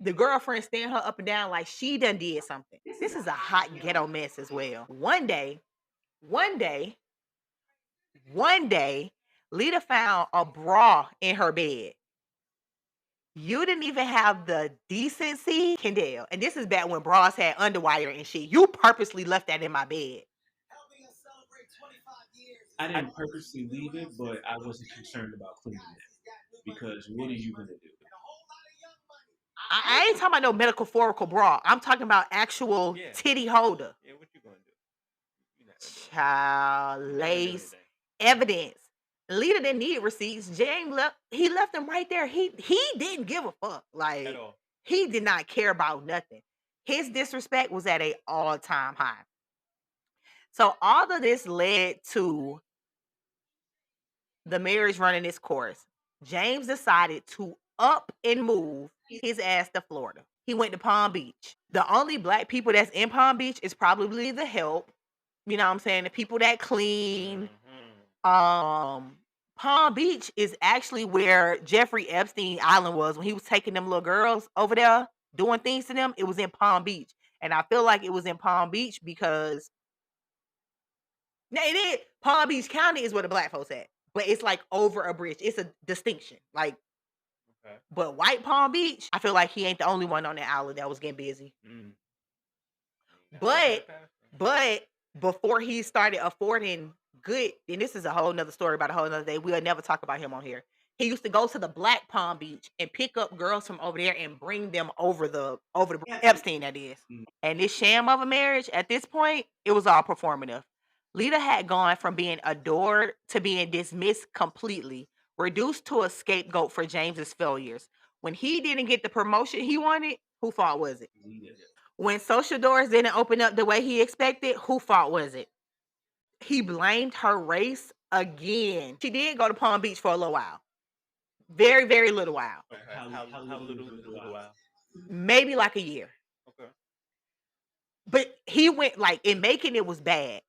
The girlfriend staring her up and down like she done did something. This is a hot ghetto mess as well. One day, one day, one day, Lita found a bra in her bed. You didn't even have the decency, Kendall. And this is back when bras had underwire and shit. You purposely left that in my bed. I didn't purposely leave it, but I wasn't concerned about cleaning it because what are you gonna do? I ain't talking about no metaphorical bra. I'm talking about actual titty holder. Yeah, what you gonna do? You're not gonna do Child anything. You're not gonna do lace anything. evidence. Lita didn't need receipts. James left. He left them right there. He didn't give a fuck. Like At all. he did not care about nothing. His disrespect was at a all-time high. So all of this led to the marriage running its course. James decided to up and move his ass to Florida. He went to Palm Beach. The only black people that's in Palm Beach is probably the help. You know what I'm saying? The people that clean. Palm Beach is actually where Jeffrey Epstein Island was when he was taking them little girls over there doing things to them. It was in Palm Beach. And I feel like it was in Palm Beach because now it is Palm Beach County is where the black folks at. But it's like over a bridge. It's a distinction. Like, Okay. but White Palm Beach, I feel like he ain't the only one on the island that was getting busy. But before he started affording good, and this is a whole nother story about a whole nother day. We'll never talk about him on here. He used to go to the Black Palm Beach and pick up girls from over there and bring them over the Epstein, that is. And this sham of a marriage, at this point, it was all performative. Lita had gone from being adored to being dismissed completely, reduced to a scapegoat for James's failures. When he didn't get the promotion he wanted, who fault was it? When social doors didn't open up the way he expected, who fault was it? He blamed her race again. She did go to Palm Beach for a little while. Very, very little while. Okay. How little while? Maybe like a year. Okay. But he went like in Macon it was bad.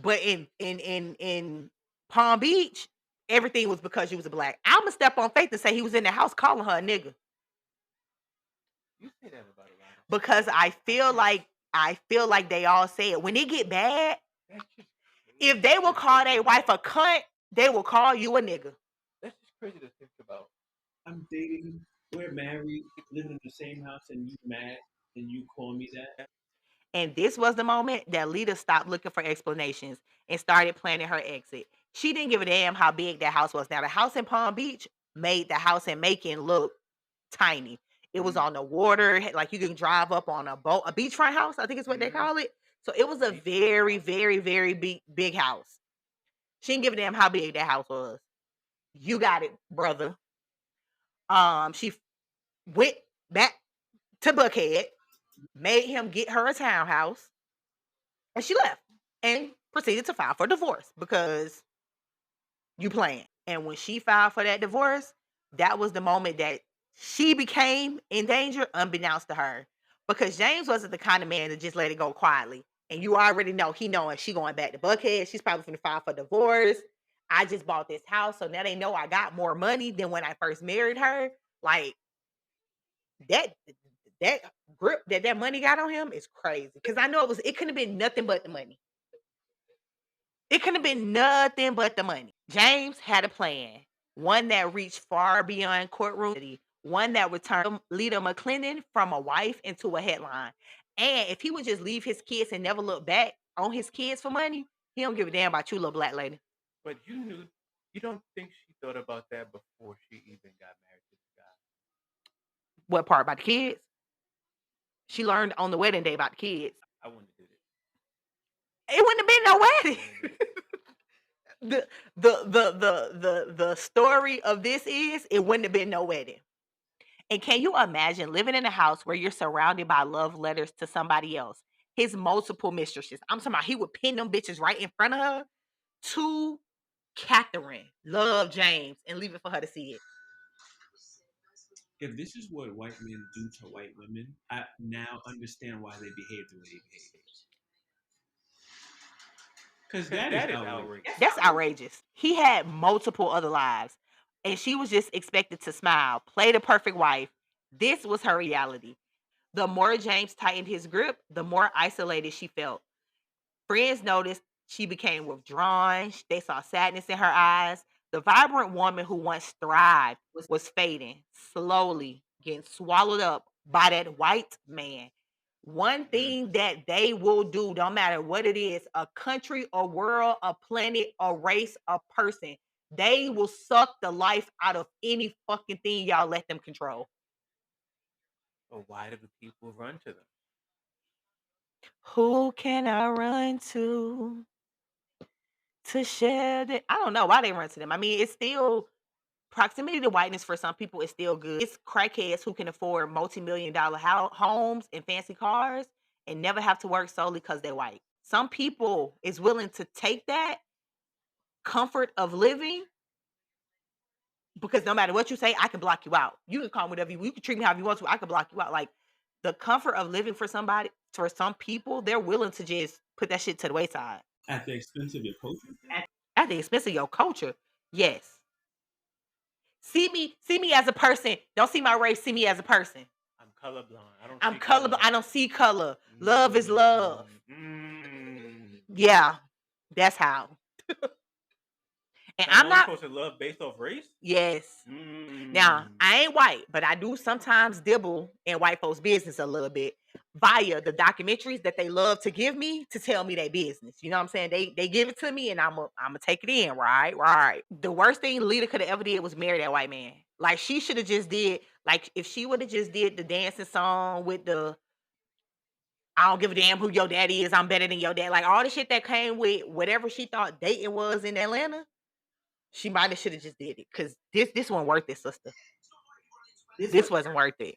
But in Palm Beach, everything was because she was a black. I'ma step on faith and say he was in the house calling her a nigga. You say that about a lot. Because I feel like they all say it. When it get bad, if they will call their wife a cunt, they will call you a nigga. That's just crazy to think about. I'm dating, we're married, living in the same house, and you mad, and you call me that. And this was the moment that Lita stopped looking for explanations and started planning her exit. She didn't give a damn how big that house was. Now, the house in Palm Beach made the house in Macon look tiny. It was on the water, like you can drive up on a boat, a beachfront house, I think is what they call it. So it was a very, very, very big house. She didn't give a damn how big that house was. You got it, brother. She went back to Buckhead, made him get her a townhouse, and she left and proceeded to file for divorce because you playing. And when she filed for that divorce, that was the moment that she became in danger, unbeknownst to her. Because James wasn't the kind of man to just let it go quietly. And you already know he knowing she going back to Buckhead. She's probably going to file for divorce. I just bought this house, so now they know I got more money than when I first married her. Like that grip that money got on him is crazy. Because I know it couldn't have been nothing but the money. It couldn't have been nothing but the money. James had a plan, one that reached far beyond courtroom, one that would turn Lita McClinton from a wife into a headline. And if he would just leave his kids and never look back on his kids for money, he don't give a damn about you, little black lady. But you don't think she thought about that before she even got married to the guy? What part about the kids? She learned on the wedding day about the kids. I wouldn't have did it. It wouldn't have been no wedding. The story of this is it wouldn't have been no wedding. And can you imagine living in a house where you're surrounded by love letters to somebody else? His multiple mistresses. I'm talking about he would pin them bitches right in front of her to Catherine, love James, and leave it for her to see it. If this is what white men do to white women, I now understand why they behave the way they behave. Because that is outrageous. That's outrageous. He had multiple other lives, and she was just expected to smile, play the perfect wife, This was her reality. The more James tightened his grip, the more isolated she felt. Friends noticed she became withdrawn. They saw sadness in her eyes. The vibrant woman who once thrived was fading, slowly getting swallowed up by that white man. One thing that they will do, no matter what it is, a country, a world, a planet, a race, a person, they will suck the life out of any fucking thing y'all let them control. But why do the people run to them? Who can I run to share that? I don't know why they run to them. I mean, it's still proximity to whiteness for some people is still good. It's crackheads who can afford multi-million-dollar homes and fancy cars and never have to work solely because they're white. Some people is willing to take that comfort of living because no matter what you say, I can block you out. You can call me whatever you can treat me however you want to. I can block you out. Like the comfort of living for somebody, for some people, they're willing to just put that shit to the wayside. At the expense of your culture? At the expense of your culture. Yes. See me as a person. Don't see my race, see me as a person. I'm colorblind. I'm colorblind. I don't see color. Love is love. Yeah, that's how. And I'm not supposed to love based off race. Yes. Now, I ain't white, but I do sometimes dibble in white folks' business a little bit via the documentaries that they love to give me to tell me their business. You know what I'm saying? They give it to me and I'm gonna take it in, right? Right. The worst thing Lita could have ever did was marry that white man. Like she should have just did, like if she would have just did the dancing song with the I don't give a damn who your daddy is, I'm better than your dad. Like all the shit that came with whatever she thought dating was in Atlanta, she might have should have just did it. Cause this wasn't worth it, sister. This wasn't worth it.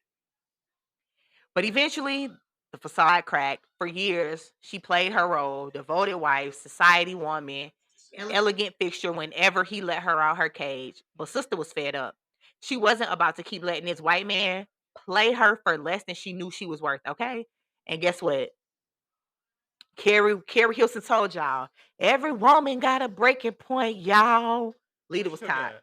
But eventually, the facade cracked. For years, she played her role, devoted wife, society woman, elegant fixture whenever he let her out her cage. But sister was fed up. She wasn't about to keep letting this white man play her for less than she knew she was worth, okay? And guess what? Carrie Hilson told y'all, every woman got a breaking point, y'all. Lita was tired.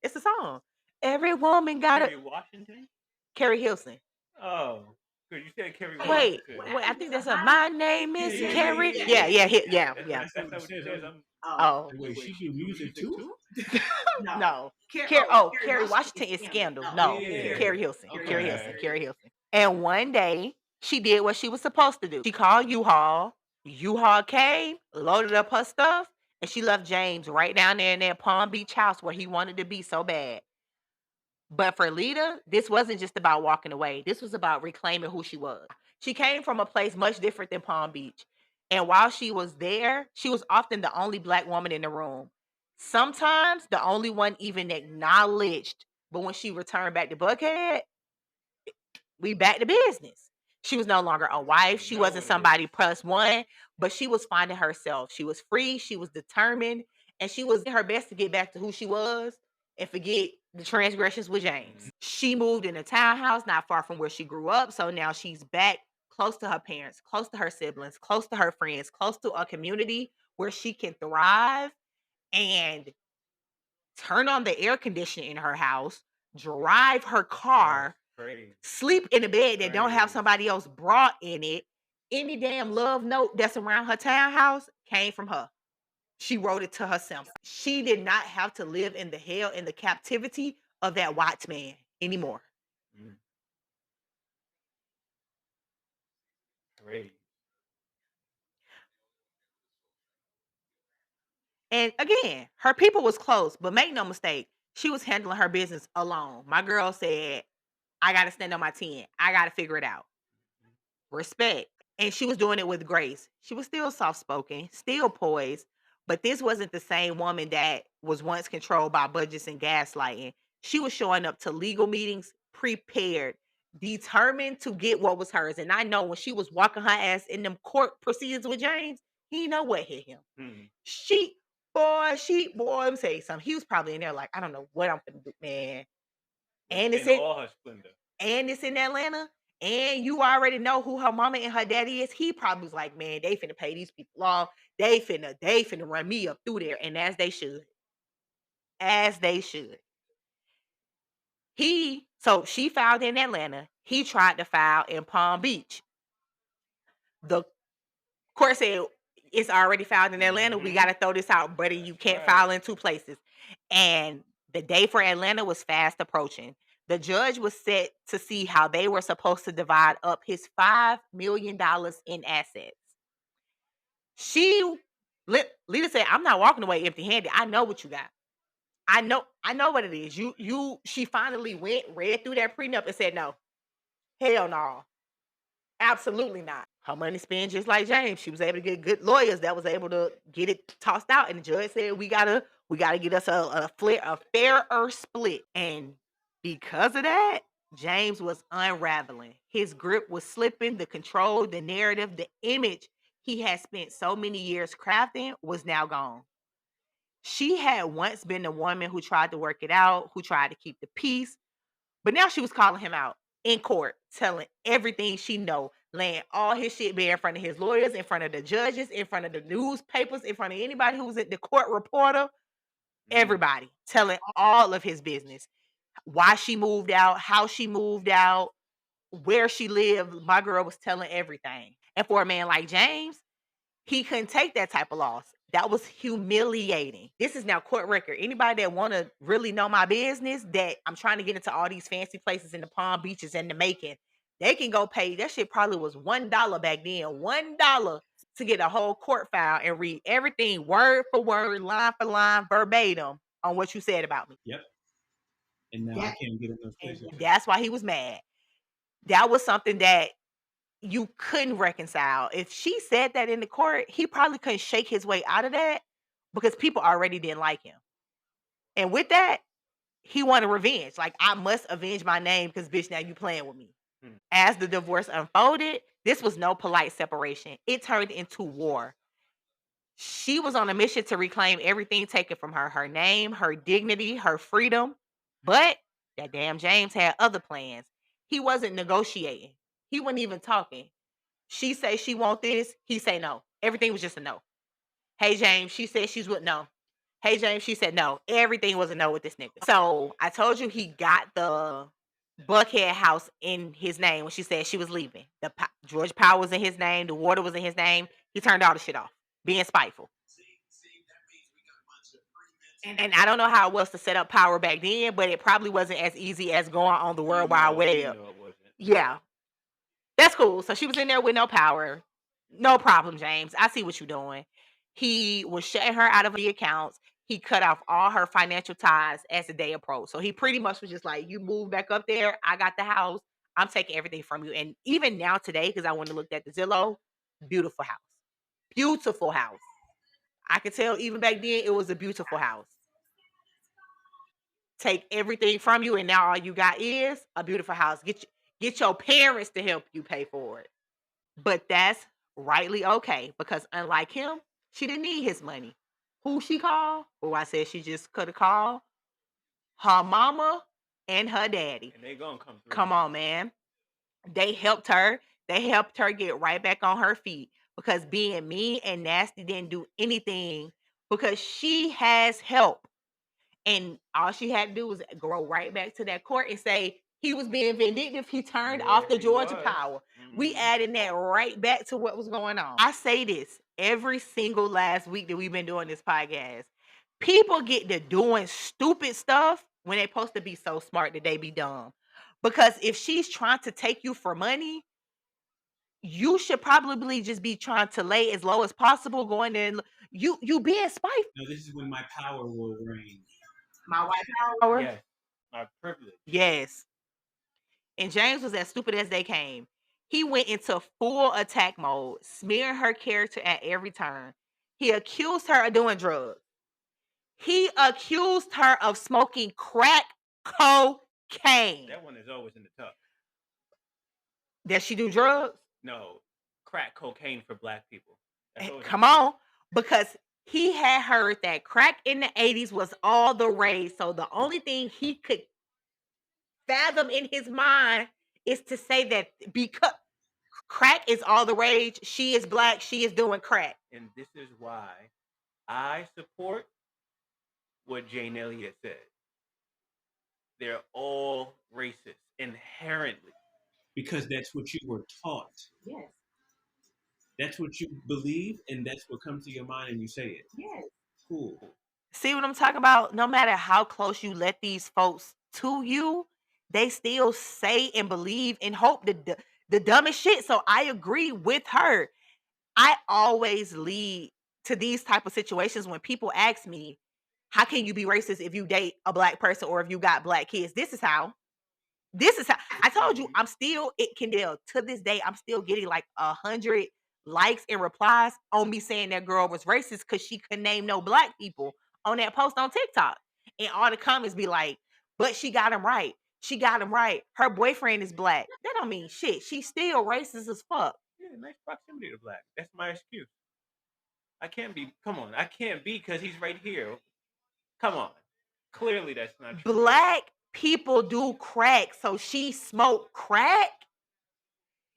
It's a song. Every woman got Kerry a Washington. Carrie Hilson. Oh, because you said Kerry Wait, Washington. I think that's a. My name is Yeah, Carrie. yeah, Yeah. That's what it is. Oh Wait, she do music too? no, Carrie Washington is Scandal. No, Yeah. Carrie Hilson. Okay. Carrie Hilson. And one day she did what she was supposed to do. She called U-Haul. U-Haul came, loaded up her stuff, and she left James right down there in that Palm Beach house where he wanted to be so bad. But for Lita, this wasn't just about walking away. This was about reclaiming who she was. She came from a place much different than Palm Beach. And while she was there, she was often the only black woman in the room. Sometimes the only one even acknowledged. But when she returned back to Buckhead, we back to business. She was no longer a wife. She wasn't somebody plus one, but she was finding herself. She was free. She was determined. And she was doing her best to get back to who she was and forget the transgressions with James. She moved in a townhouse not far from where she grew up. So now she's back close to her parents, close to her siblings, close to her friends, close to a community where she can thrive and turn on the air conditioning in her house, drive her car, sleep in a bed that don't have somebody else brought in it. Any damn love note that's around her townhouse came from her. She wrote it to herself. She did not have to live in the hell and the captivity of that white man anymore. Great. And again, her people was close, but make no mistake, she was handling her business alone. My girl said, I got to stand on my 10. I got to figure it out. Respect. And she was doing it with grace. She was still soft spoken, still poised, but this wasn't the same woman that was once controlled by budgets and gaslighting. She was showing up to legal meetings prepared, determined to get what was hers. And I know when she was walking her ass in them court proceedings with James, he know what hit him. Boy, let me say something. He was probably in there like, I don't know what I'm gonna do, man. And it's in all her splendor. And it's in Atlanta. And you already know who her mama and her daddy is. He probably was like, man, they finna pay these people off. They finna run me up through there. And as they should. As they should. So she filed in Atlanta. He tried to file in Palm Beach. The court said it's already filed in Atlanta. We got to throw this out, buddy. You can't file in two places. And the day for Atlanta was fast approaching. The judge was set to see how they were supposed to divide up his $5 million in assets. Lita said, "I'm not walking away empty-handed. I know what you got. I know what it is. She finally read through that prenup and said, no, hell no. Absolutely not. Her money spent just like James. She was able to get good lawyers that was able to get it tossed out. And the judge said, we gotta get us a fairer split. And because of that, James was unraveling. His grip was slipping. The control, the narrative, the image he had spent so many years crafting was now gone. She had once been the woman who tried to work it out, who tried to keep the peace, but now she was calling him out in court, telling everything she know, laying all his shit bare in front of his lawyers, in front of the judges, in front of the newspapers, in front of anybody who was at the court reporter, everybody, telling all of his business. Why she moved out, how she moved out, where she lived. My girl was telling everything. And for a man like James, he couldn't take that type of loss. That was humiliating. This is now court record. Anybody that want to really know my business, that I'm trying to get into all these fancy places in the Palm Beaches and the Macon, they can go pay. That shit probably was $1 back then. $1 to get a whole court file and read everything word for word, line for line, verbatim on what you said about me. Yep. And now I can't get in those places. That's why he was mad. That was something that you couldn't reconcile. If she said that in the court, he probably couldn't shake his way out of that because people already didn't like him. And with that, he wanted revenge. Like, I must avenge my name because, bitch, now you playing with me. As the divorce unfolded, this was no polite separation. It turned into war. She was on a mission to reclaim everything taken from her, her name, her dignity, her freedom. But that damn James had other plans. He wasn't negotiating. He wasn't even talking. She say she want this. He say no. Everything was just a no. Hey, James, she said she's with no. Hey, James, she said no. Everything was a no with this nigga. So I told you he got the Buckhead house in his name when she said she was leaving. George Power was in his name. The water was in his name. He turned all the shit off, being spiteful. And I don't know how it was to set up Power back then, but it probably wasn't as easy as going on the World Wide Web. Yeah. That's cool. So she was in there with no power. No problem, James. I see what you're doing. He was shutting her out of the accounts. He cut off all her financial ties as the day approached. So he pretty much was just like, you move back up there. I got the house. I'm taking everything from you. And even now today, because I went to look at the Zillow, beautiful house. Beautiful house. I could tell even back then it was a beautiful house. Take everything from you, and now all you got is a beautiful house. Get your parents to help you pay for it. But that's rightly okay because unlike him, she didn't need his money. Who she called? Who I said she just could have called? Her mama and her daddy. And they gonna come through. Come on, man. They helped her. They helped her get right back on her feet because being mean and nasty didn't do anything because she has help. And all she had to do was go right back to that court and say he was being vindictive. He turned off the Georgia Power. We added that right back to what was going on. I say this every single last week that we've been doing this podcast. People get to doing stupid stuff when they're supposed to be so smart that they be dumb. Because if she's trying to take you for money, you should probably just be trying to lay as low as possible, going in. You being spiteful. No, this is when my power will reign. My white power? Yes. My privilege. Yes. And James was as stupid as they came. He went into full attack mode, smearing her character at every turn. He accused her of doing drugs. He accused her of smoking crack cocaine. That one is always in the top. Does she do drugs? No. Crack cocaine for black people. Come on. Because he had heard that crack in the 80s was all the rage. So the only thing he could fathom in his mind is to say that because crack is all the rage, she is black, she is doing crack. And this is why I support what Jane Elliott said. They're all racist inherently. because that's what you were taught. Yes. That's what you believe, and that's what comes to your mind, and you say it. Yes. Cool. See what I'm talking about? No matter how close you let these folks to you, they still say and believe and hope the dumbest shit. So I agree with her. I always lead to these type of situations when people ask me, how can you be racist if you date a black person or if you got black kids? This is how. This is how I told you I'm still it can deal to this day. I'm still getting like 100 likes and replies on me saying that girl was racist because she could name no black people on that post on TikTok. And all the comments be like, but she got him right. She got him right. Her boyfriend is black. That don't mean shit. She's still racist as fuck. Yeah, nice proximity to black. That's my excuse. I can't be. Come on, I can't be because he's right here. Come on. Clearly, that's not true. Black people do crack, so she smoked crack.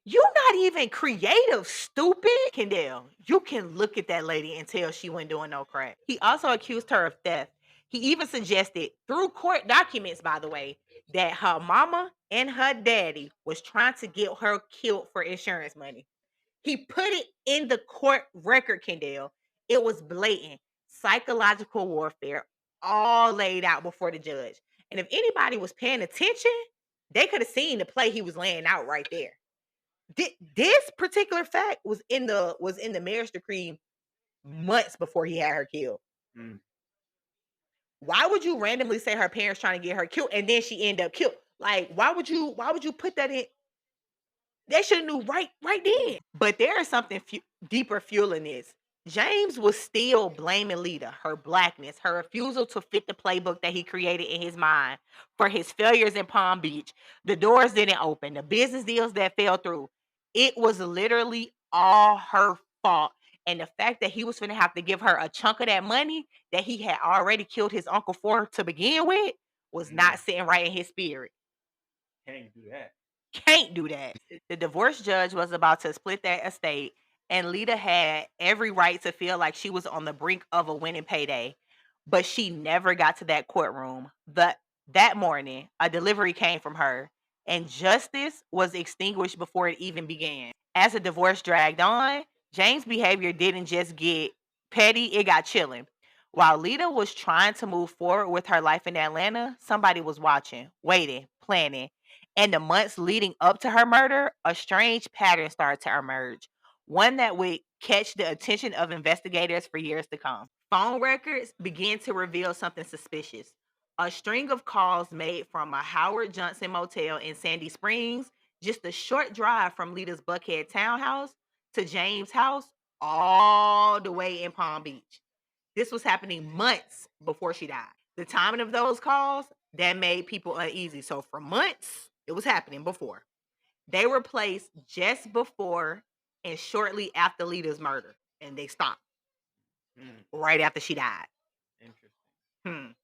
You not even creative, stupid. Kendall, you can look at that lady and tell she wasn't doing no crack. He also accused her of theft. He even suggested, through court documents, by the way, that her mama and her daddy was trying to get her killed for insurance money. He put it in the court record, Kendall. It was blatant psychological warfare, all laid out before the judge. And if anybody was paying attention, they could have seen the play he was laying out right there. This particular fact was in the marriage decree months before he had her killed. Mm. Why would you randomly say her parents trying to get her killed and then she end up killed? Like, why would you put that in? They should have knew right then. But there is something deeper fueling this. James was still blaming Lita, her blackness, her refusal to fit the playbook that he created in his mind for his failures in Palm Beach. The doors didn't open, the business deals that fell through. It was literally all her fault. And the fact that he was going to have to give her a chunk of that money that he had already killed his uncle for to begin with was not sitting right in his spirit. Can't do that. Can't do that. The divorce judge was about to split that estate, and Lita had every right to feel like she was on the brink of a winning payday. But she never got to that courtroom. That morning, a delivery came from her, and justice was extinguished before it even began. As the divorce dragged on, James' behavior didn't just get petty, it got chilling. While Lita was trying to move forward with her life in Atlanta, somebody was watching, waiting, planning. And the months leading up to her murder, a strange pattern started to emerge, one that would catch the attention of investigators for years to come. Phone records began to reveal something suspicious. A string of calls made from a Howard Johnson motel in Sandy Springs, just a short drive from Lita's Buckhead townhouse, to James' house, all the way in Palm Beach. This was happening months before she died. The timing of those calls, that made people uneasy. So for months, it was happening before. They were placed just before and shortly after Lita's murder, and they stopped right after she died. Interesting.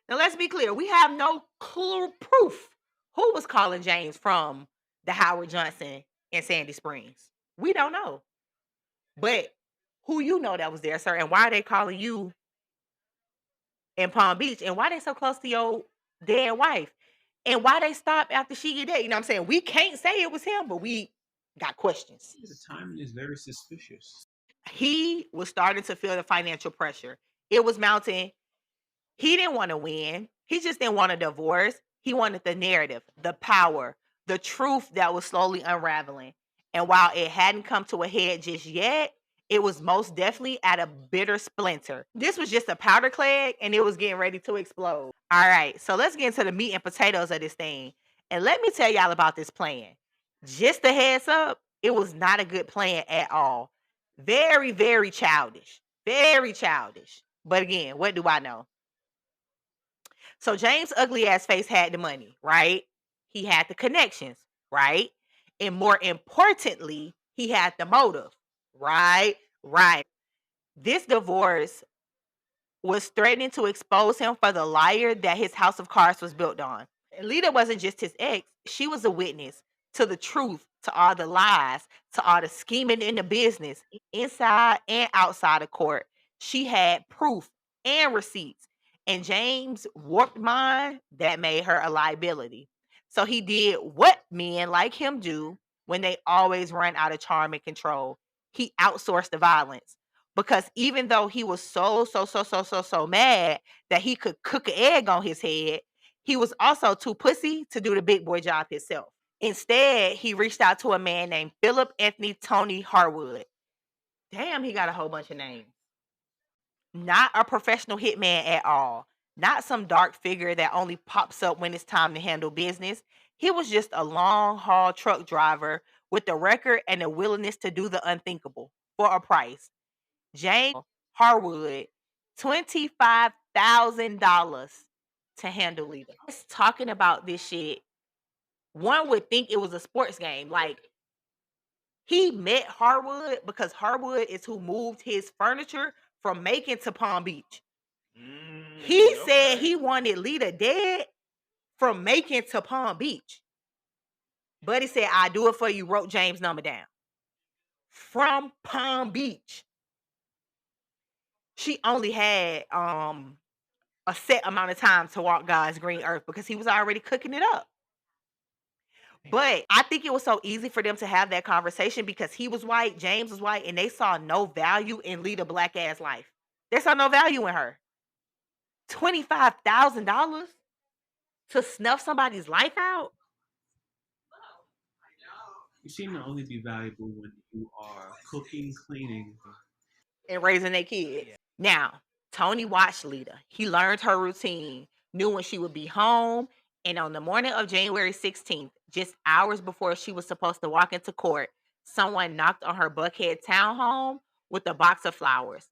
Now let's be clear. We have no proof who was calling James from the Howard Johnson in Sandy Springs. We don't know. But who you know that was there, sir, and why are they calling you in Palm Beach, and why they so close to your dead wife, and why they stopped after she get dead? You know what I'm saying? We can't say it was him, but we got questions. The timing is very suspicious. He was starting to feel the financial pressure. It was mounting. He didn't want to win. He just didn't want a divorce. He wanted the narrative, the power, the truth that was slowly unraveling. And while it hadn't come to a head just yet, it was most definitely at a bitter splinter. This was just a powder keg and it was getting ready to explode. All right, so let's get into the meat and potatoes of this thing. And let me tell y'all about this plan. Just a heads up, it was not a good plan at all. Very, very childish. Very childish. But again, what do I know? So James' ugly ass face had the money, right? He had the connections, right? And more importantly, he had the motive, right? Right. This divorce was threatening to expose him for the liar that his house of cards was built on. And Lita wasn't just his ex, she was a witness to the truth, to all the lies, to all the scheming in the business, inside and outside of court. She had proof and receipts. And James' warped mind, that made her a liability. So he did what men like him do when they always run out of charm and control. He outsourced the violence. Because even though he was so mad that he could cook an egg on his head, he was also too pussy to do the big boy job himself. Instead, he reached out to a man named Philip Anthony Tony Harwood. Damn, he got a whole bunch of names. Not a professional hitman at all. Not some dark figure that only pops up when it's time to handle business. He was just a long haul truck driver with a record and a willingness to do the unthinkable for a price. James Harwood, $25,000 to handle Lita. Just talking about this shit, one would think it was a sports game. Like, he met Harwood because Harwood is who moved his furniture from Macon to Palm Beach. He said he wanted Lita dead from Macon to Palm Beach. Buddy said, "I do it for you," wrote James' number down. From Palm Beach. She only had a set amount of time to walk God's green earth because he was already cooking it up. But I think it was so easy for them to have that conversation because he was white, James was white, and they saw no value in Lita black ass life. They saw no value in her. $25,000 to snuff somebody's life out? You seem to only be valuable when you are cooking, cleaning, and raising their kids. Now, Tony watched Lita. He learned her routine, knew when she would be home, and on the morning of January 16th, just hours before she was supposed to walk into court, someone knocked on her Buckhead townhome with a box of flowers.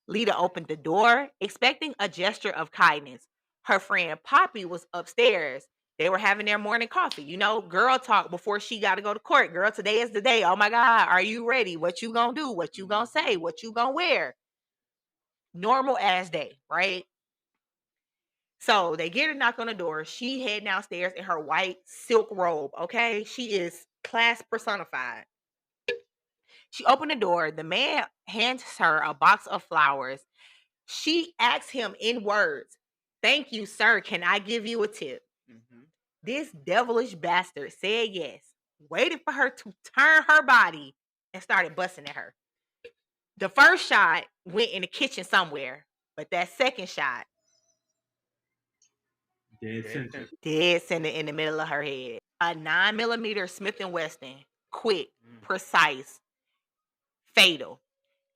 Lita opened the door, expecting a gesture of kindness. Her friend Poppy was upstairs. They were having their morning coffee. You know, girl talk before she got to go to court. Girl, today is the day. Oh my God, are you ready? What you gonna do? What you gonna say? What you gonna wear? Normal ass day, right? So they get a knock on the door. She head downstairs in her white silk robe. Okay, she is class personified. She opened the door. The man hands her a box of flowers. She asks him in words, "Thank you, sir. Can I give you a tip?" This devilish bastard said yes, waited for her to turn her body, and started busting at her. The first shot went in the kitchen somewhere, but that second shot, dead center in the middle of her head. A 9mm Smith & Wesson, quick, precise, fatal.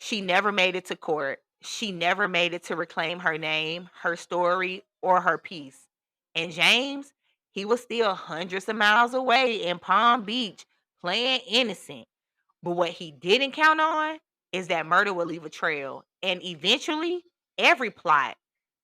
She never made it to court. She never made it to reclaim her name, her story, or her peace. And James, he was still hundreds of miles away in Palm Beach playing innocent. But what he didn't count on is that murder will leave a trail. And eventually, every plot,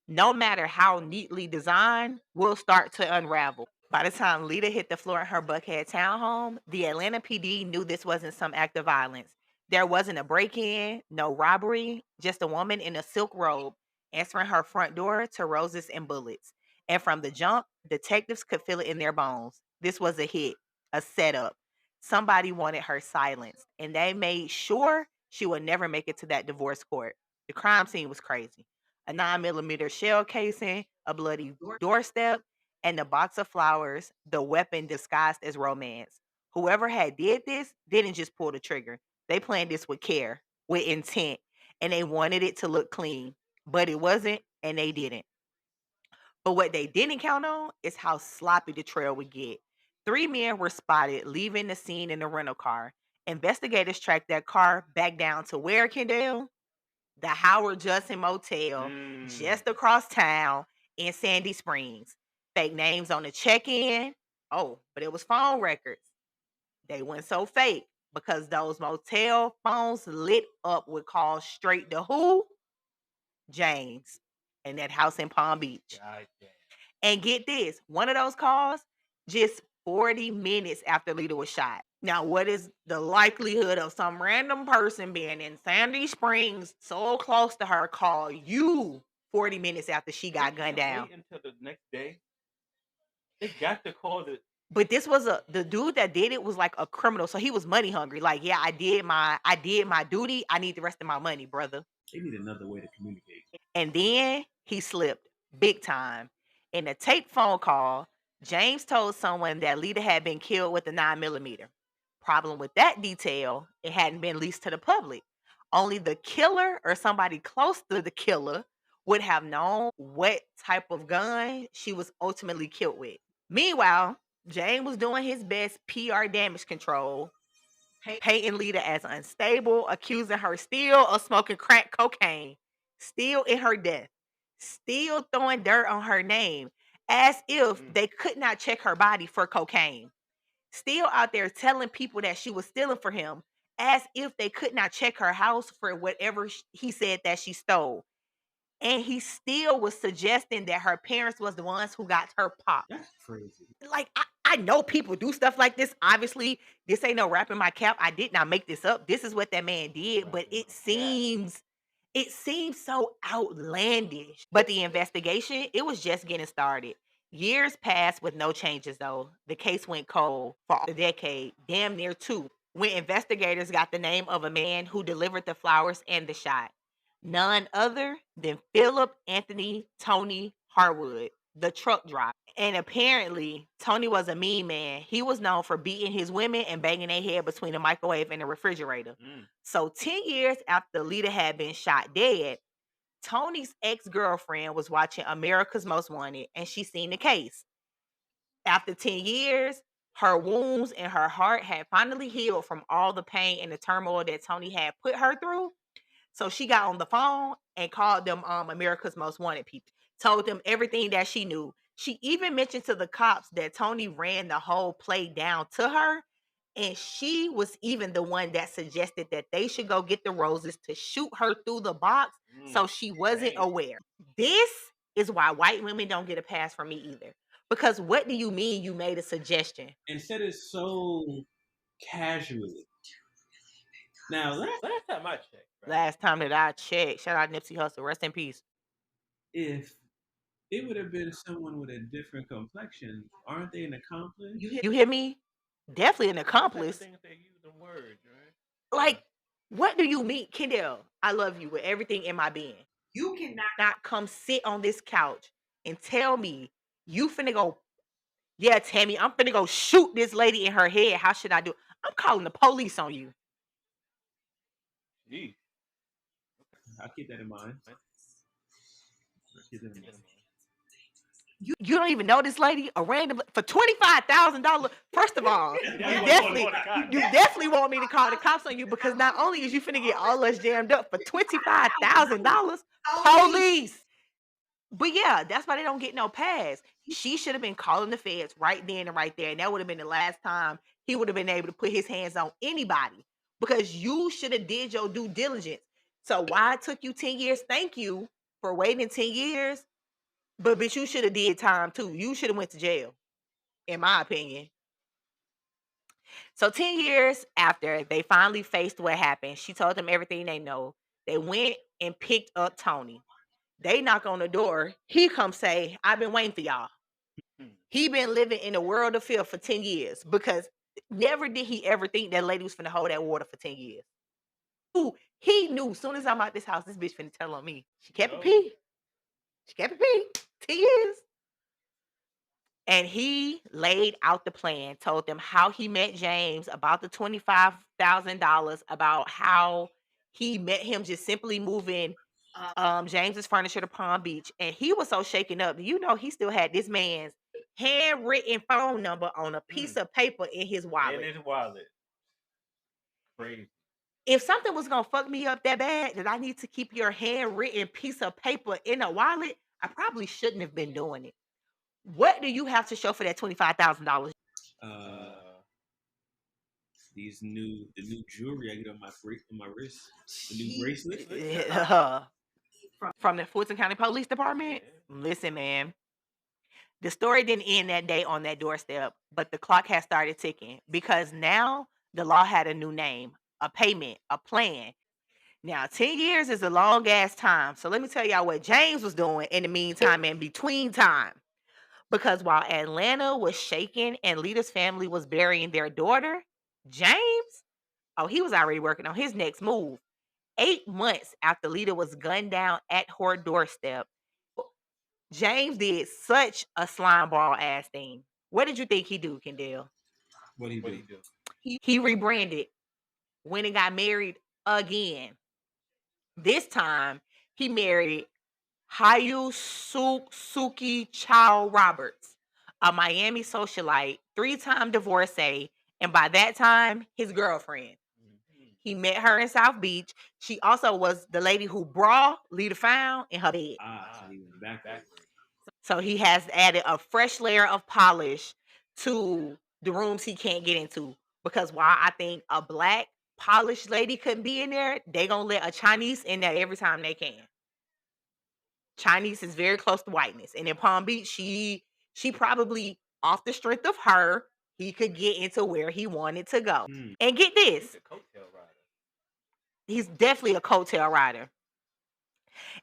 no matter how neatly designed, will start to unravel. By the time Lita hit the floor in her Buckhead townhome, the Atlanta PD knew this wasn't some act of violence. There wasn't a break-in, no robbery, just a woman in a silk robe answering her front door to roses and bullets. And from the jump, detectives could feel it in their bones. This was a hit, a setup. Somebody wanted her silenced, and they made sure she would never make it to that divorce court. The crime scene was crazy. A 9mm shell casing, a bloody doorstep, and the box of flowers, the weapon disguised as romance. Whoever had did this didn't just pull the trigger. They planned this with care, with intent, and they wanted it to look clean. But it wasn't, and they didn't. But what they didn't count on is how sloppy the trail would get. 3 men were spotted leaving the scene in a rental car. Investigators tracked that car back down to where, Kendall? The Howard Judson Motel, just across town in Sandy Springs. Fake names on the check-in. Oh, but it was phone records. They went so fake because those motel phones lit up with calls straight to who? James, and that house in Palm Beach. And get this, one of those calls just 40 minutes after Lita was shot. Now, what is the likelihood of some random person being in Sandy Springs so close to her call you 40 minutes after she got gunned down? Wait until the next day. They got to call the. But this was the dude that did it was like a criminal, so he was money hungry. Like, yeah, I did my duty. I need the rest of my money, brother. They need another way to communicate. And then he slipped. big time. In a taped phone call, James told someone that Lita had been killed with a 9mm. Problem with that detail, it hadn't been released to the public. Only the killer or somebody close to the killer would have known what type of gun she was ultimately killed with. Meanwhile, James was doing his best PR damage control, painting Lita as unstable, accusing her still of smoking crack cocaine, still in her death, still throwing dirt on her name, as if they could not check her body for cocaine, still out there telling people that she was stealing for him, as if they could not check her house for whatever he said that she stole. And he still was suggesting that her parents was the ones who got her pop. That's crazy. Like I know people do stuff like this. Obviously, this ain't no rap in my cap. I did not make this up. This is what that man did, but it seems so outlandish. But the investigation, it was just getting started. Years passed with no changes though. The case went cold for a decade, damn near two, when investigators got the name of a man who delivered the flowers and the shot. None other than Philip Anthony Tony Harwood, the truck driver. And apparently, Tony was a mean man. He was known for beating his women and banging their head between the microwave and the refrigerator. So 10 years after Lita had been shot dead, Tony's ex-girlfriend was watching America's Most Wanted and she seen the case. After 10 years, her wounds and her heart had finally healed from all the pain and the turmoil that Tony had put her through. So she got on the phone and called them America's Most Wanted people, told them everything that she knew. She even mentioned to the cops that Tony ran the whole play down to her. And she was even the one that suggested that they should go get the roses to shoot her through the box so she wasn't aware. This is why white women don't get a pass from me either. Because what do you mean you made a suggestion? And said it so casually. Now, Last time I checked, right? Last time that I checked, shout out Nipsey Hussle, rest in peace. if it would have been someone with a different complexion, aren't they an accomplice? You hear me? Definitely an accomplice. Things they use the words, right? Like, what do you mean, Kendall? I love you with everything in my being. You cannot not come sit on this couch and tell me you finna go. Yeah, Tammy, I'm finna go shoot this lady in her head. How should I do? I'm calling the police on you. Gee. I'll keep that in mind. You don't even know this lady, a random for $25,000. First of all, you definitely want me to call the cops on you because not only is you finna get all us jammed up for $25,000, police. But yeah, that's why they don't get no pass. She should have been calling the feds right then and right there, and that would have been the last time he would have been able to put his hands on anybody because you should have did your due diligence. So why it took you 10 years? Thank you for waiting 10 years. But bitch, you should have did time too. You should have went to jail, in my opinion. So 10 years after they finally faced what happened, she told them everything they know. They went and picked up Tony. They knock on the door. He come say, I've been waiting for y'all. He been living in a world of fear for 10 years because never did he ever think that lady was finna hold that water for 10 years. He knew as soon as I'm out this house, this bitch finna tell on me. She kept it pee. She kept it pee. 10 years. And he laid out the plan, told them how he met James, about the $25,000, about how he met him just simply moving James's furniture to Palm Beach. And he was so shaken up. You know, he still had this man's handwritten phone number on a piece of paper in his wallet. Crazy. If something was gonna fuck me up that bad that I need to keep your handwritten piece of paper in a wallet, I probably shouldn't have been doing it. What do you have to show for that $25,000? The new jewelry I get on my wrist, the new bracelet. From the Fulton County Police Department. Listen, man. The story didn't end that day on that doorstep, but the clock has started ticking because now the law had a new name, a payment, a plan. Now, 10 years is a long ass time. So let me tell y'all what James was doing in the meantime and between time. Because while Atlanta was shaking and Lita's family was burying their daughter, James, he was already working on his next move. 8 months after Lita was gunned down at her doorstep, James did such a slime ball ass thing. What did you think he do, Kendall? What do you What do? do you do? He rebranded, went and got married again. This time, he married Suki Chow Roberts, a Miami socialite, 3-time divorcee, and by that time, his girlfriend. He met her in South Beach. She also was the lady who brought Lita found in her bed. So he went backwards. So he has added a fresh layer of polish to the rooms he can't get into. Because while I think a black polished lady couldn't be in there, they gonna let a Chinese in there every time they can. Chinese is very close to whiteness. And in Palm Beach, she probably off the strength of her, he could get into where he wanted to go. And get this, He's a coattail rider. he's definitely a coattail rider.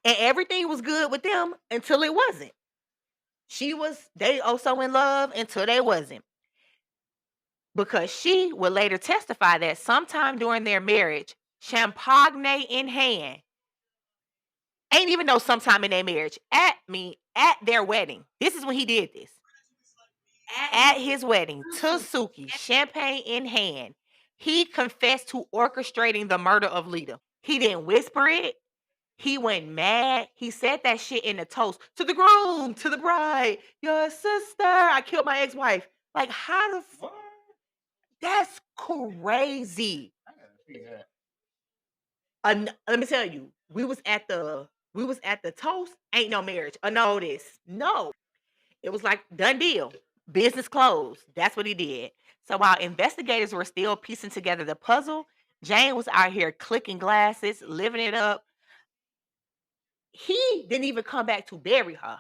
And everything was good with them until it wasn't. They also in love until they wasn't. Because she would later testify that sometime during their marriage, champagne in hand, ain't even know sometime in their marriage, at their wedding. This is when he did this. At his wedding, to Suki, champagne in hand, he confessed to orchestrating the murder of Lita. He didn't whisper it. He went mad. He said that shit in the toast to the groom, to the bride, your sister. I killed my ex-wife. Like, how the fuck? That's crazy. I gotta see that. Let me tell you, we was at the toast. Ain't no marriage. A notice. No. It was like done deal. Business closed. That's what he did. So while investigators were still piecing together the puzzle, Jane was out here clicking glasses, living it up. He didn't even come back to bury her.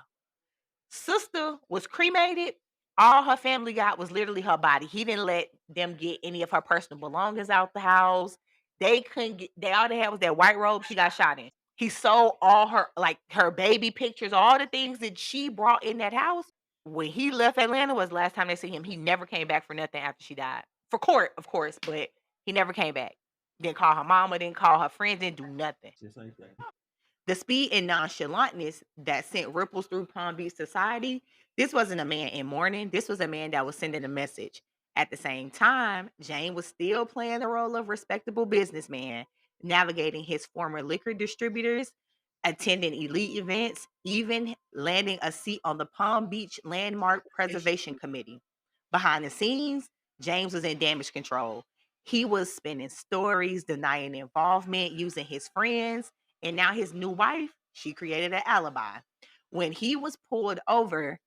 Sister was cremated. All her family got was literally her body. He didn't let them get any of her personal belongings out the house. They couldn't get, all they had was that white robe she got shot in. He sold all her baby pictures, all the things that she brought in that house. When he left Atlanta was the last time they see him. He never came back for nothing after she died. For court, of course, but he never came back. Didn't call her mama, didn't call her friends, didn't do nothing. Just like that. The speed and nonchalantness that sent ripples through Palm Beach society, this wasn't a man in mourning. This was a man that was sending a message. At the same time, Jane was still playing the role of respectable businessman, navigating his former liquor distributors, attending elite events, even landing a seat on the Palm Beach Landmark Preservation Committee. Behind the scenes, James was in damage control. He was spinning stories, denying involvement, using his friends, and now his new wife, she created an alibi. When he was pulled over,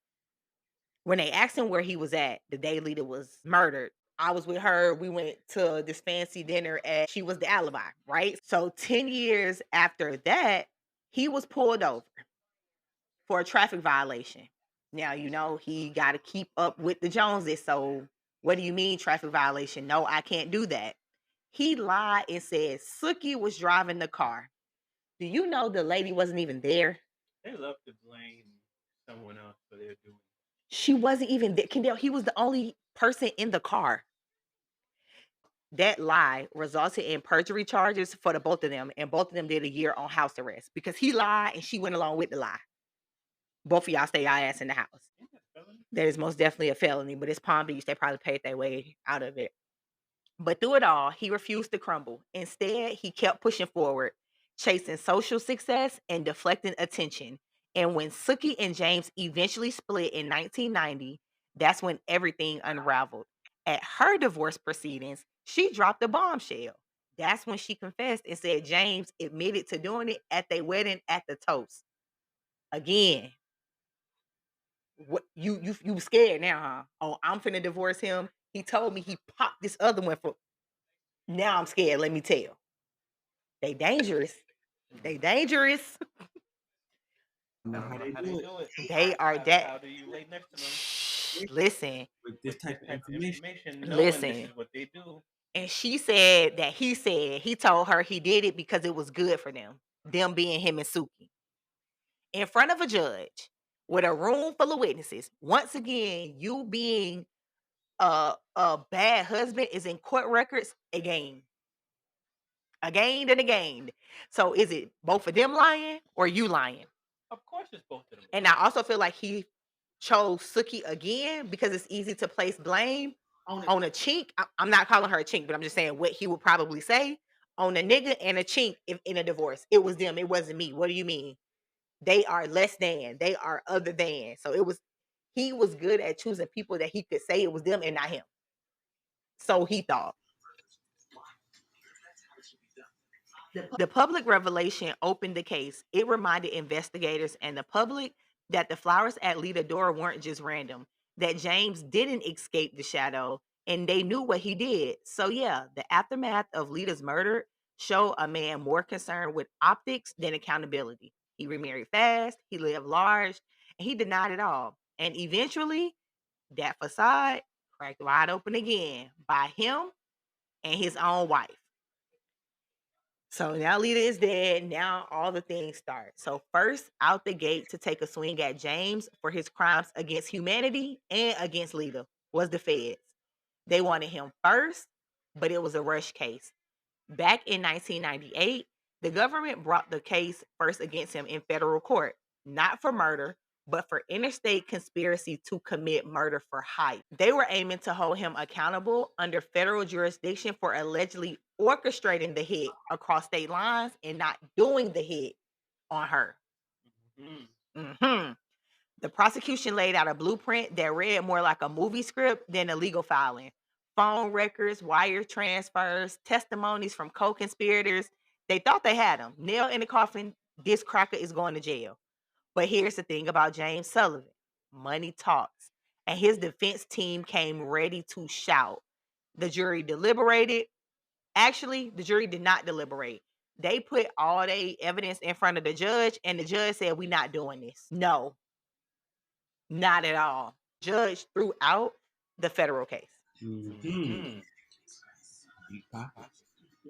when they asked him where he was at the day Lita was murdered, I was with her. We went to this fancy dinner and she was the alibi, right? So 10 years after that, he was pulled over for a traffic violation. Now, he got to keep up with the Joneses. So what do you mean traffic violation? No, I can't do that. He lied and said Sookie was driving the car. Do you know the lady wasn't even there? They love to blame someone else for their doing. She wasn't even there. Kendall, he was the only person in the car. That lie resulted in perjury charges for the both of them, and both of them did a year on house arrest because he lied and she went along with the lie. Both of y'all stay your ass in the house. That is most definitely a felony, but it's Palm Beach. They probably paid their way out of it. But through it all, he refused to crumble. Instead, he kept pushing forward, chasing social success and deflecting attention. And when Sookie and James eventually split in 1990, that's when everything unraveled. At her divorce proceedings, she dropped a bombshell. That's when she confessed and said James admitted to doing it at their wedding at the toast. Again, what you scared now, huh? Oh, I'm finna divorce him. He told me he popped this other one for. Now I'm scared. Let me tell. They dangerous. They dangerous. How they do it They are that. How do you lay next to them Listen. with this type of information. knowing Listen. this is what they do? And she said that he told her he did it because it was good for them being him and Suki. In front of a judge with a room full of witnesses. Once again, you being a bad husband is in court records again. Again and again. So is it both of them lying or you lying? Of watched both of them. And I also feel like he chose Suki again because it's easy to place blame on a chink. I'm not calling her a chink, but I'm just saying what he would probably say on a nigga and a chink if in a divorce. It was them. It wasn't me. What do you mean? They are less than. They are other than. So he was good at choosing people that he could say it was them and not him. So he thought. The public revelation opened the case. It reminded investigators and the public that the flowers at Lita's door weren't just random, that James didn't escape the shadow, and they knew what he did. So, yeah, the aftermath of Lita's murder showed a man more concerned with optics than accountability. He remarried fast, he lived large, and he denied it all. And eventually, that facade cracked wide open again by him and his own wife. So now Lita is dead. Now all the things start. So first out the gate to take a swing at James for his crimes against humanity and against Lita was the feds. They wanted him first, but it was a rush case. Back in 1998, the government brought the case first against him in federal court, not for murder, but for interstate conspiracy to commit murder for hire. They were aiming to hold him accountable under federal jurisdiction for allegedly orchestrating the hit across state lines and not doing the hit on her. Mm-hmm. The prosecution laid out a blueprint that read more like a movie script than a legal filing. Phone records, wire transfers, testimonies from co-conspirators. They thought they had him. Nail in the coffin, this cracker is going to jail. But here's the thing about James Sullivan. Money talks. And his defense team came ready to shout. The jury deliberated. Actually, the jury did not deliberate. They put all their evidence in front of the judge, and the judge said, "We're not doing this." No, not at all. Judge threw out the federal case. Mm-hmm. Deep pockets.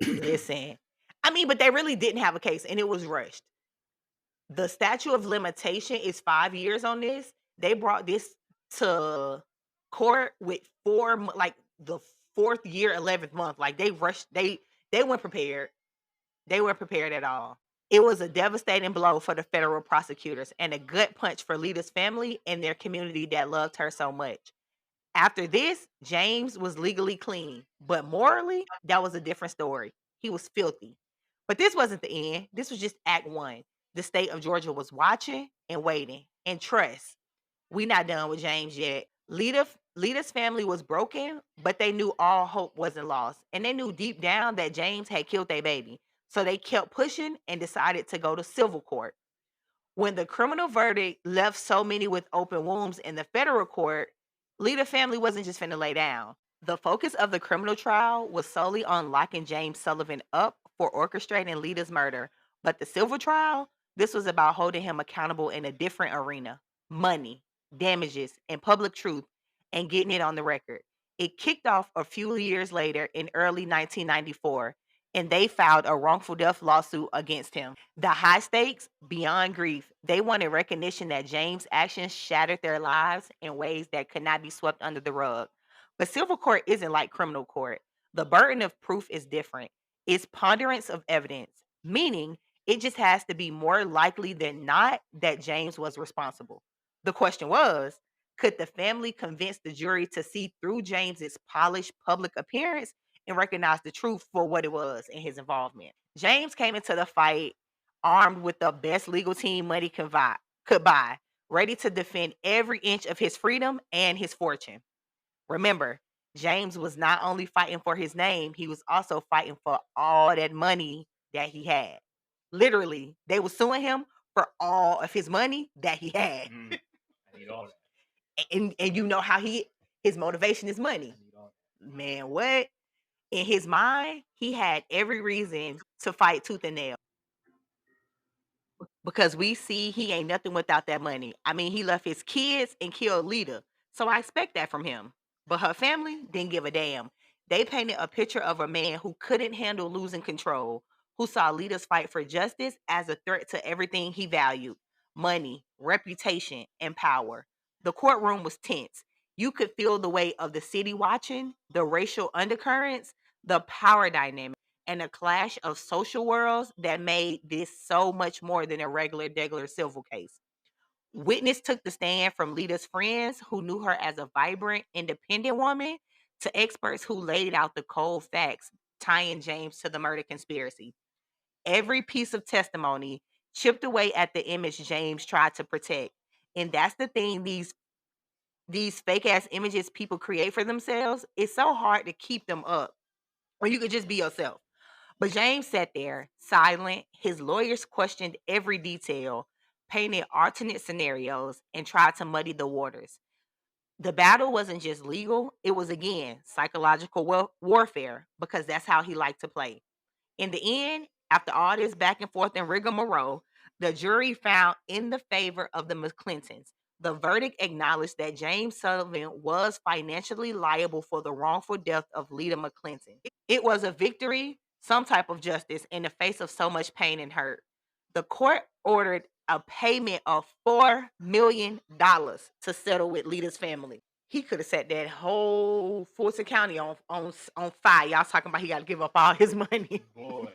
Listen, I mean, but they really didn't have a case, and it was rushed. The statute of limitation is 5 years on this. They brought this to court with like the 4th year, 11th month. Like they rushed. They weren't prepared. They weren't prepared at all. It was a devastating blow for the federal prosecutors and a gut punch for Lita's family and their community that loved her so much. After this, James was legally clean, but morally, that was a different story. He was filthy. But this wasn't the end. This was just act 1. The state of Georgia was watching and waiting. And trust, we not done with James yet. Lita's family was broken, but they knew all hope wasn't lost. And they knew deep down that James had killed their baby. So they kept pushing and decided to go to civil court. When the criminal verdict left so many with open wounds in the federal court, Lita family wasn't just finna lay down. The focus of the criminal trial was solely on locking James Sullivan up for orchestrating Lita's murder. But the civil trial, this was about holding him accountable in a different arena: money, damages, and public truth, and getting it on the record. It kicked off a few years later in early 1994, and they filed a wrongful death lawsuit against him. The high stakes, beyond grief, they wanted recognition that James' actions shattered their lives in ways that could not be swept under the rug. But civil court isn't like criminal court. The burden of proof is different. It's ponderance of evidence, meaning it just has to be more likely than not that James was responsible. The question was, could the family convince the jury to see through James's polished public appearance and recognize the truth for what it was in his involvement? James came into the fight armed with the best legal team money could buy, ready to defend every inch of his freedom and his fortune. Remember, James was not only fighting for his name, he was also fighting for all that money that he had. Literally, they were suing him for all of his money that he had. I need all that. And you know how his motivation is money. Man, what? In his mind, he had every reason to fight tooth and nail. Because we see he ain't nothing without that money. I mean, he left his kids and killed Lita. So I expect that from him. But her family didn't give a damn. They painted a picture of a man who couldn't handle losing control, who saw Lita's fight for justice as a threat to everything he valued: money, reputation, and power. The courtroom was tense. You could feel the weight of the city watching, the racial undercurrents, the power dynamic, and a clash of social worlds that made this so much more than a regular civil case. Witness took the stand, from Lita's friends who knew her as a vibrant, independent woman to experts who laid out the cold facts tying James to the murder conspiracy. Every piece of testimony chipped away at the image James tried to protect. And that's the thing, these fake ass images people create for themselves, it's so hard to keep them up. Or you could just be yourself. But James sat there, silent. His lawyers questioned every detail, painted alternate scenarios, and tried to muddy the waters. The battle wasn't just legal, it was again psychological warfare, because that's how he liked to play. In the end, after all this back and forth and rigmarole, the jury found in the favor of the McClintons. The verdict acknowledged that James Sullivan was financially liable for the wrongful death of Lita McClinton. It was a victory, some type of justice in the face of so much pain and hurt. The court ordered a payment of $4 million to settle with Lita's family. He could have set that whole Fulton County on fire. Y'all talking about he got to give up all his money. Boy.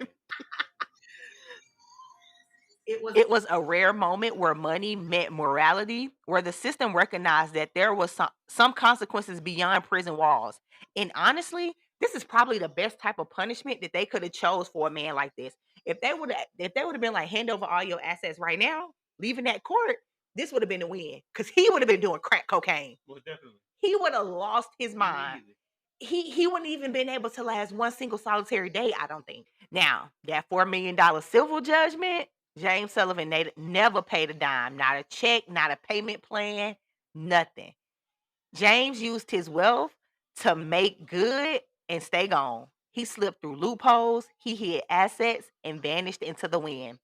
It was a rare moment where money met morality, where the system recognized that there was some consequences beyond prison walls. And honestly, this is probably the best type of punishment that they could have chose for a man like this. If they would have been like, hand over all your assets right now, leaving that court, this would have been a win, because he would have been doing crack cocaine. Most definitely. He would have lost his mind. He wouldn't even been able to last one single solitary day, I don't think. Now, that $4 million civil judgment, James Sullivan never paid a dime, not a check, not a payment plan, nothing. James used his wealth to make good and stay gone. He slipped through loopholes, he hid assets, and vanished into the wind.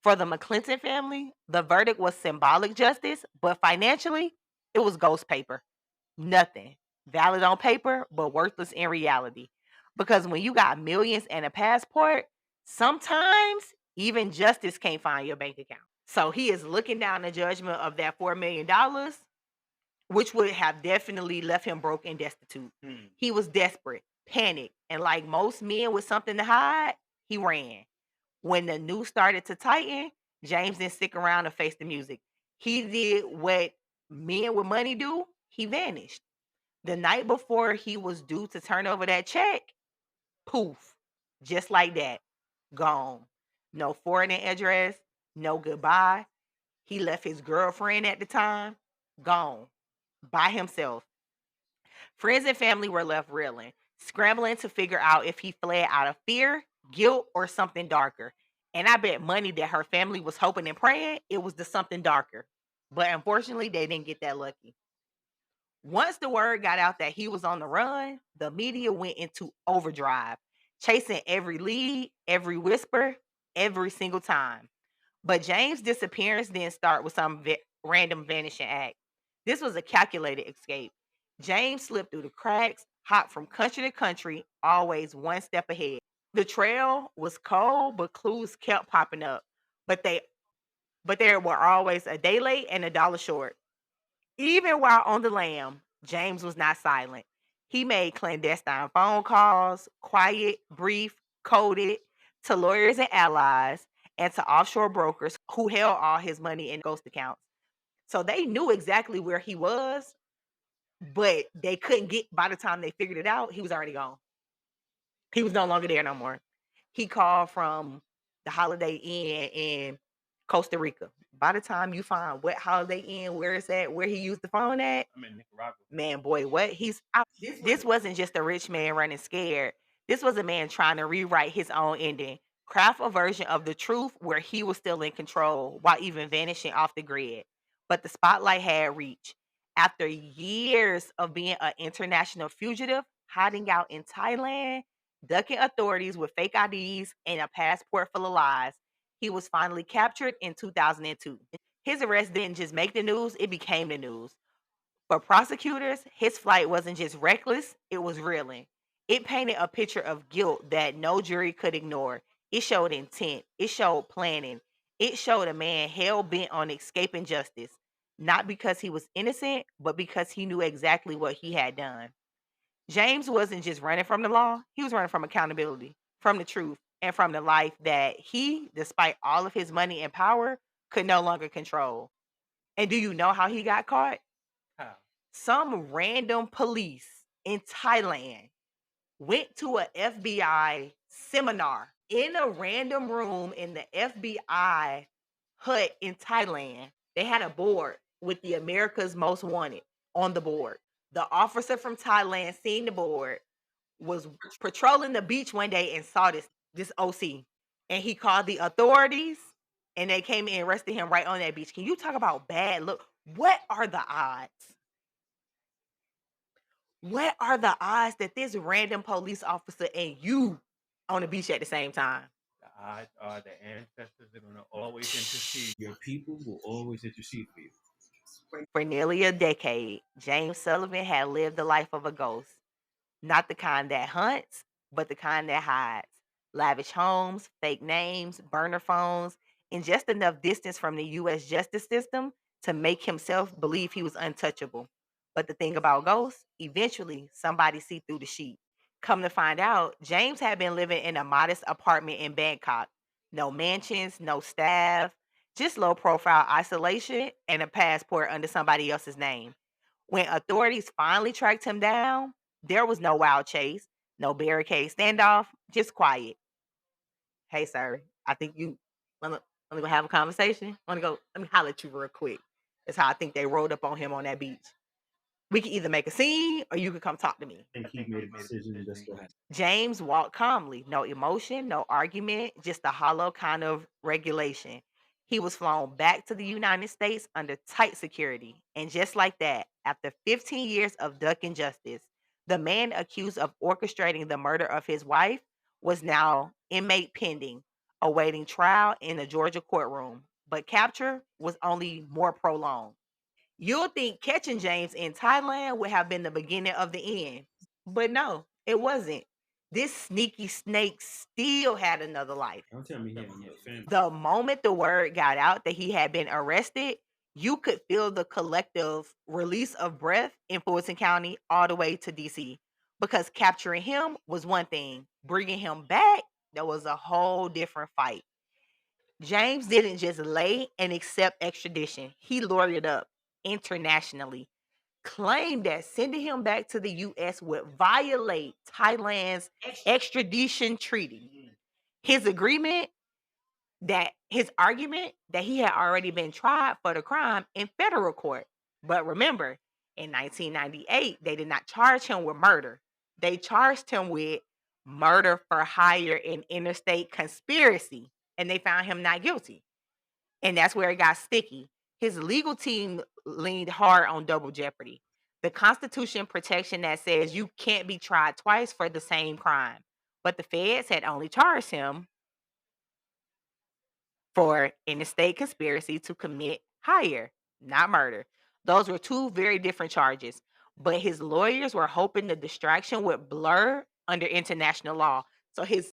For the McClinton family, the verdict was symbolic justice, but financially, it was ghost paper. Nothing. Valid on paper, but worthless in reality. Because when you got millions and a passport, sometimes even justice can't find your bank account. So he is looking down the judgment of that $4 million, which would have definitely left him broke and destitute. He was desperate, panicked, and like most men with something to hide, he ran. When the news started to tighten, James didn't stick around to face the music. He did what men with money do. He vanished. The night before he was due to turn over that check, poof, just like that, gone. No foreign address, no goodbye. He left his girlfriend at the time, gone, by himself. Friends and family were left reeling, scrambling to figure out if he fled out of fear, guilt, or something darker. And I bet money that her family was hoping and praying it was the something darker. But unfortunately, they didn't get that lucky. Once the word got out that he was on the run, the media went into overdrive, chasing every lead, every whisper, every single time. But James' disappearance didn't start with some random vanishing act. This was a calculated escape. James slipped through the cracks, hopped from country to country, always one step ahead. The trail was cold, but clues kept popping up. But they were always a day late and a dollar short. Even while on the lam, James was not silent. He made clandestine phone calls, quiet, brief, coded, to lawyers and allies, and to offshore brokers who held all his money in ghost accounts. So they knew exactly where he was, but they couldn't get, by the time they figured it out, he was already gone. He was no longer there no more. He called from the Holiday Inn in Costa Rica. By the time you find what Holiday Inn, where it's at, where he used the phone at, I'm in Nicaragua. man, boy, what? He's out. This wasn't just a rich man running scared. This was a man trying to rewrite his own ending, craft a version of the truth where he was still in control while even vanishing off the grid. But the spotlight had reached. After years of being an international fugitive, hiding out in Thailand, ducking authorities with fake IDs and a passport full of lies, he was finally captured in 2002. His arrest didn't just make the news, it became the news. For prosecutors, his flight wasn't just reckless, it was reeling. It painted a picture of guilt that no jury could ignore. It showed intent, it showed planning, it showed a man hell bent on escaping justice, not because he was innocent, but because he knew exactly what he had done. James wasn't just running from the law, he was running from accountability, from the truth, and from the life that he, despite all of his money and power, could no longer control. And do you know how he got caught? How? Some random police in Thailand went to a FBI seminar in a random room in the FBI hut in Thailand. They had a board with the America's Most Wanted on the board. The officer from Thailand seen the board, was patrolling the beach one day and saw this OC, and he called the authorities, and they came in and arrested him right on that beach. Can you talk about bad look? What are the odds? What are the odds that this random police officer and you on the beach at the same time? The odds are the ancestors are gonna always intercede. Your people will always intercede for you. For nearly a decade, James Sullivan had lived the life of a ghost. Not the kind that hunts, but the kind that hides. Lavish homes, fake names, burner phones, and just enough distance from the US justice system to make himself believe he was untouchable. But the thing about ghosts, eventually somebody see through the sheet. Come to find out, James had been living in a modest apartment in Bangkok. No mansions, no staff, just low profile isolation and a passport under somebody else's name. When authorities finally tracked him down, there was no wild chase, no barricade standoff, just quiet. Hey, sir, I think you wanna go have a conversation. Wanna go? Let me holler at you real quick. That's how I think they rolled up on him on that beach. We can either make a scene or you can come talk to me. I think he made a decision. That's what happened. James walked calmly, no emotion, no argument, just a hollow kind of regulation. He was flown back to the United States under tight security. And just like that, after 15 years of ducking justice, the man accused of orchestrating the murder of his wife was now inmate pending, awaiting trial in a Georgia courtroom. But capture was only more prolonged. You'll think catching James in Thailand would have been the beginning of the end. But no, it wasn't. This sneaky snake still had another life. Don't tell me he had another family. The moment the word got out that he had been arrested, you could feel the collective release of breath in Fulton County all the way to DC. Because capturing him was one thing, bringing him back, that was a whole different fight. James didn't just lay and accept extradition, he lawyered up internationally, claimed that sending him back to the US would violate Thailand's extradition treaty. His agreement his argument that he had already been tried for the crime in federal court. But remember, in 1998, they did not charge him with murder. They charged him with murder for hire and interstate conspiracy, and they found him not guilty. And that's where it got sticky. His legal team leaned hard on double jeopardy. The Constitution protection that says you can't be tried twice for the same crime. But the feds had only charged him for interstate conspiracy to commit hire, not murder. Those were two very different charges. But his lawyers were hoping the distraction would blur under international law. So his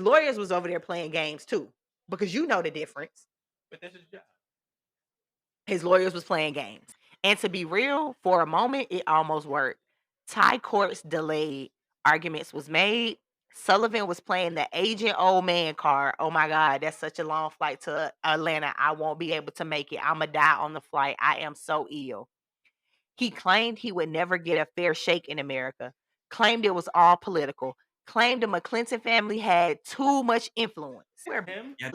lawyers was over there playing games too, because you know the difference. But that's his job. His lawyers was playing games. And to be real, for a moment, it almost worked. Thai courts delayed. Arguments was made. Sullivan was playing the agent old man card. Oh my God, that's such a long flight to Atlanta. I won't be able to make it. I'm going to die on the flight. I am so ill. He claimed he would never get a fair shake in America, claimed it was all political, claimed the McClinton family had too much influence. Him? Yeah.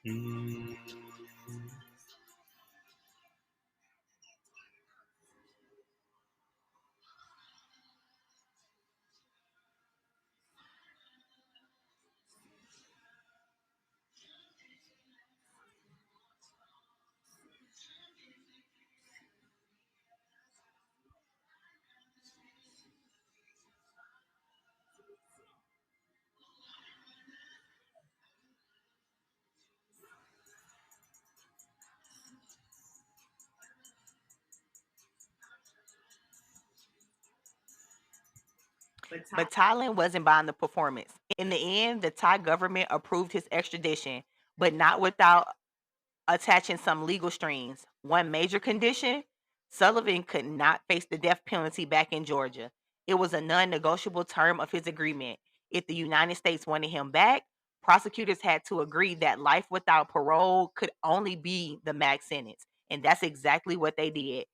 Mm. But Thailand wasn't buying the performance. In the end, the Thai government approved his extradition, but not without attaching some legal strings. One major condition: Sullivan could not face the death penalty back in Georgia. It was a non negotiable term of his agreement. If the United States wanted him back, prosecutors had to agree that life without parole could only be the max sentence. And that's exactly what they did.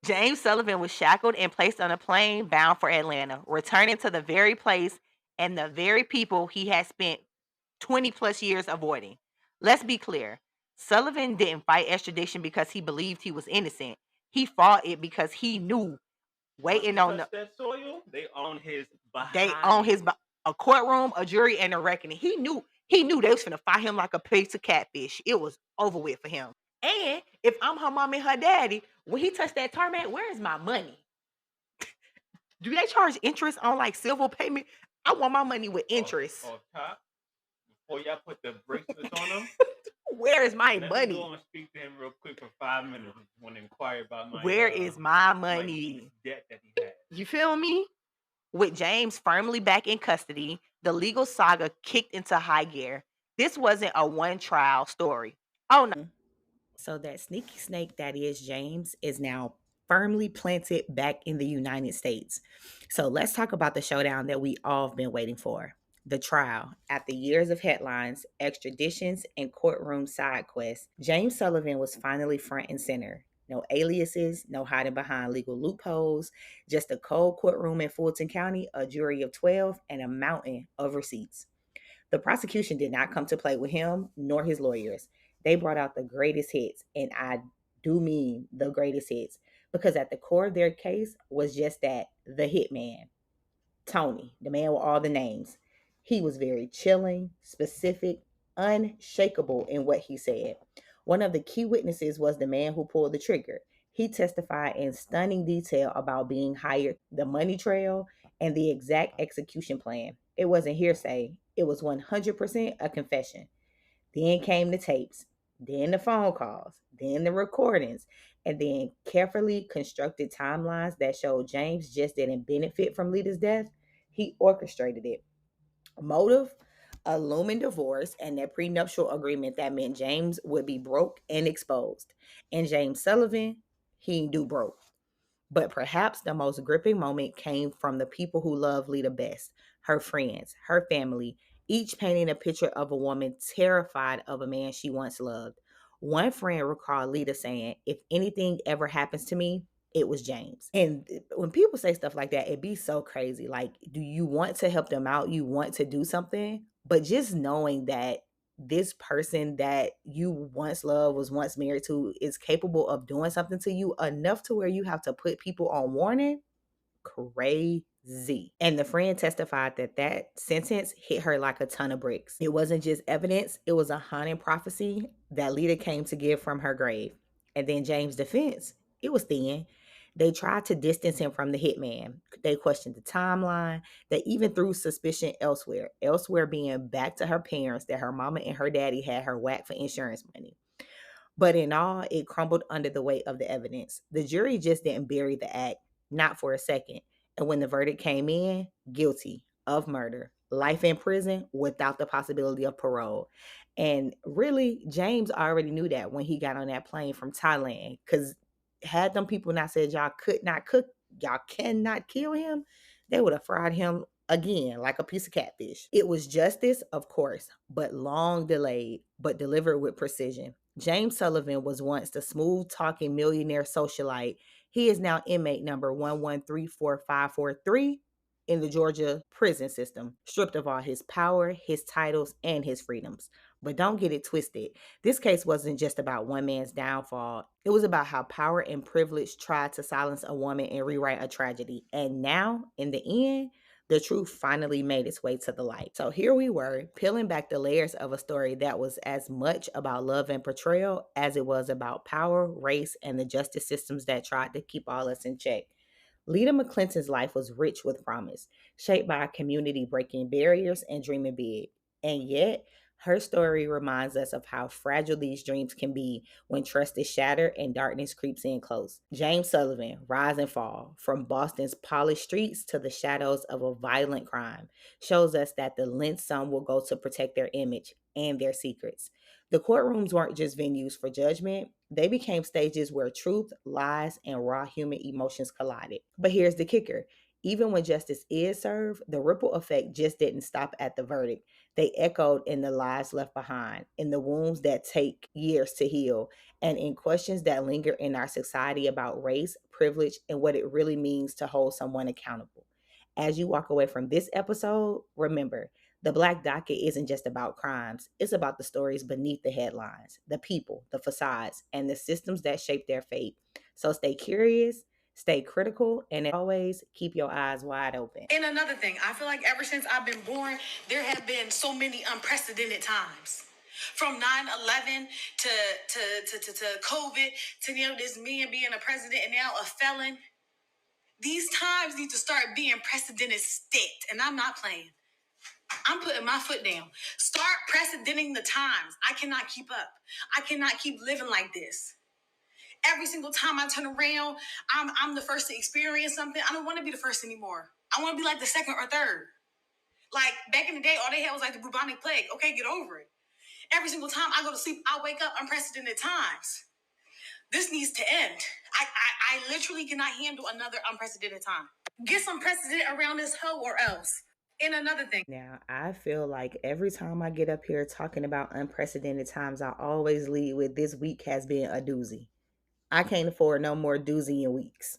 James Sullivan was shackled and placed on a plane bound for Atlanta, returning to the very place and the very people he had spent 20 plus years avoiding. Let's be clear, Sullivan didn't fight extradition because he believed he was innocent. He fought it because he knew Once waiting he on touched that soil, they own his they on behind. his a courtroom, a jury, and a reckoning. He knew they was gonna fight him like a piece of catfish. It was over with for him. And if I'm her mom and her daddy, when he touched that tarmac, where is my money? Do they charge interest on like civil payment? I want my money with interest. Off top, before y'all put the bracelets on him, Where is my let me go money? and speak to him real quick for 5 minutes. I want to inquire about Where is my my money? debt that he had. You feel me? With James firmly back in custody, the legal saga kicked into high gear. This wasn't a one trial story. Oh no. So that sneaky snake that is James is now firmly planted back in the United States. So let's talk about the showdown that we all have been waiting for. The trial. After years of headlines, extraditions, and courtroom side quests, James Sullivan was finally front and center. No aliases, no hiding behind legal loopholes, just a cold courtroom in Fulton County, a jury of 12, and a mountain of receipts. The prosecution did not come to play with him nor his lawyers. They brought out the greatest hits, and I do mean the greatest hits, because at the core of their case was just that the hitman, Tony, the man with all the names. He was very chilling, specific, unshakable in what he said. One of the key witnesses was the man who pulled the trigger. He testified in stunning detail about being hired, the money trail, and the exact execution plan. It wasn't hearsay, it was 100% a confession. Then came the tapes, then the phone calls, then the recordings, and then carefully constructed timelines that showed James just didn't benefit from Lita's death. He orchestrated it. Motive, a looming divorce, and that prenuptial agreement that meant James would be broke and exposed. And James Sullivan, he do broke. But perhaps the most gripping moment came from the people who love Lita best, her friends, her family, each painting a picture of a woman terrified of a man she once loved. One friend recalled Lita saying, "If anything ever happens to me, it was James." And when people say stuff like that, it be so crazy. Like, do you want to help them out? You want to do something? But just knowing that this person that you once loved, was once married to, is capable of doing something to you enough to where you have to put people on warning, crazy. And the friend testified that that sentence hit her like a ton of bricks. It wasn't just evidence, it was a haunting prophecy that Lita came to give from her grave. And then James' defense, it was thin. They tried to distance him from the hitman. They questioned the timeline. They even threw suspicion elsewhere. Elsewhere being back to her parents that her mama and her daddy had her whacked for insurance money. But in all, it crumbled under the weight of the evidence. The jury just didn't bury the act, not for a second. And when the verdict came in, guilty of murder, life in prison without the possibility of parole. And really, James already knew that when he got on that plane from Thailand. Because had them people not said y'all could not cook, y'all cannot kill him, they would have fried him again like a piece of catfish. It was justice, of course, but long delayed, but delivered with precision. James Sullivan was once the smooth talking millionaire socialite. He is now inmate number 1134543 in the Georgia prison system, stripped of all his power, his titles, and his freedoms. But don't get it twisted. This case wasn't just about one man's downfall. It was about how power and privilege tried to silence a woman and rewrite a tragedy. And now, in the end, the truth finally made its way to the light. So here we were, peeling back the layers of a story that was as much about love and portrayal as it was about power, race, and the justice systems that tried to keep all us in check. Lita McClinton's life was rich with promise, shaped by a community breaking barriers and dreaming big. And yet, Her story reminds us of how fragile these dreams can be when trust is shattered and darkness creeps in close. James Sullivan, Rise and Fall, from Boston's polished streets to the shadows of a violent crime, shows us that the length some will go to protect their image and their secrets. The courtrooms weren't just venues for judgment, they became stages where truth, lies, and raw human emotions collided. But here's the kicker: even when justice is served, the ripple effect just didn't stop at the verdict. They echoed in the lives left behind, in the wounds that take years to heal, and in questions that linger in our society about race, privilege, and what it really means to hold someone accountable. As you walk away from this episode, remember, the Black Docket isn't just about crimes, it's about the stories beneath the headlines, the people, the facades, and the systems that shape their fate. So stay curious, stay critical, and as always, keep your eyes wide open. And another thing, I feel like ever since I've been born, there have been so many unprecedented times. From 9/11 to COVID to this man being a president and now a felon. These times need to start being precedented state. And I'm not playing. I'm putting my foot down. Start precedenting the times. I cannot keep up. I cannot keep living like this. Every single time I turn around, I'm the first to experience something. I don't want to be the first anymore. I want to be like the second or third. Like back in the day, all they had was like the bubonic plague. Okay, get over it. Every single time I go to sleep, I wake up unprecedented times. This needs to end. I literally cannot handle another unprecedented time. Get some precedent around this hoe or else. And another thing. Now, I feel like every time I get up here talking about unprecedented times, I always lead with this week has been a doozy. I can't afford no more doozy in weeks.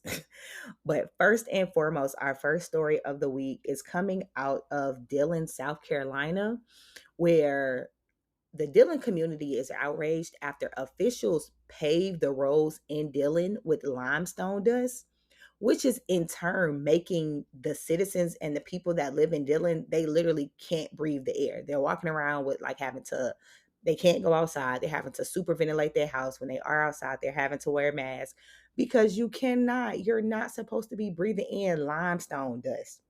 But first and foremost, our first story of the week is coming out of Dillon, South Carolina, where the Dillon community is outraged after officials paved the roads in Dillon with limestone dust, which is in turn making the citizens and the people that live in Dillon, they literally can't breathe the air. They're walking around with like they can't go outside. They're having to super ventilate their house. When they are outside, they're having to wear masks because you're not supposed to be breathing in limestone dust.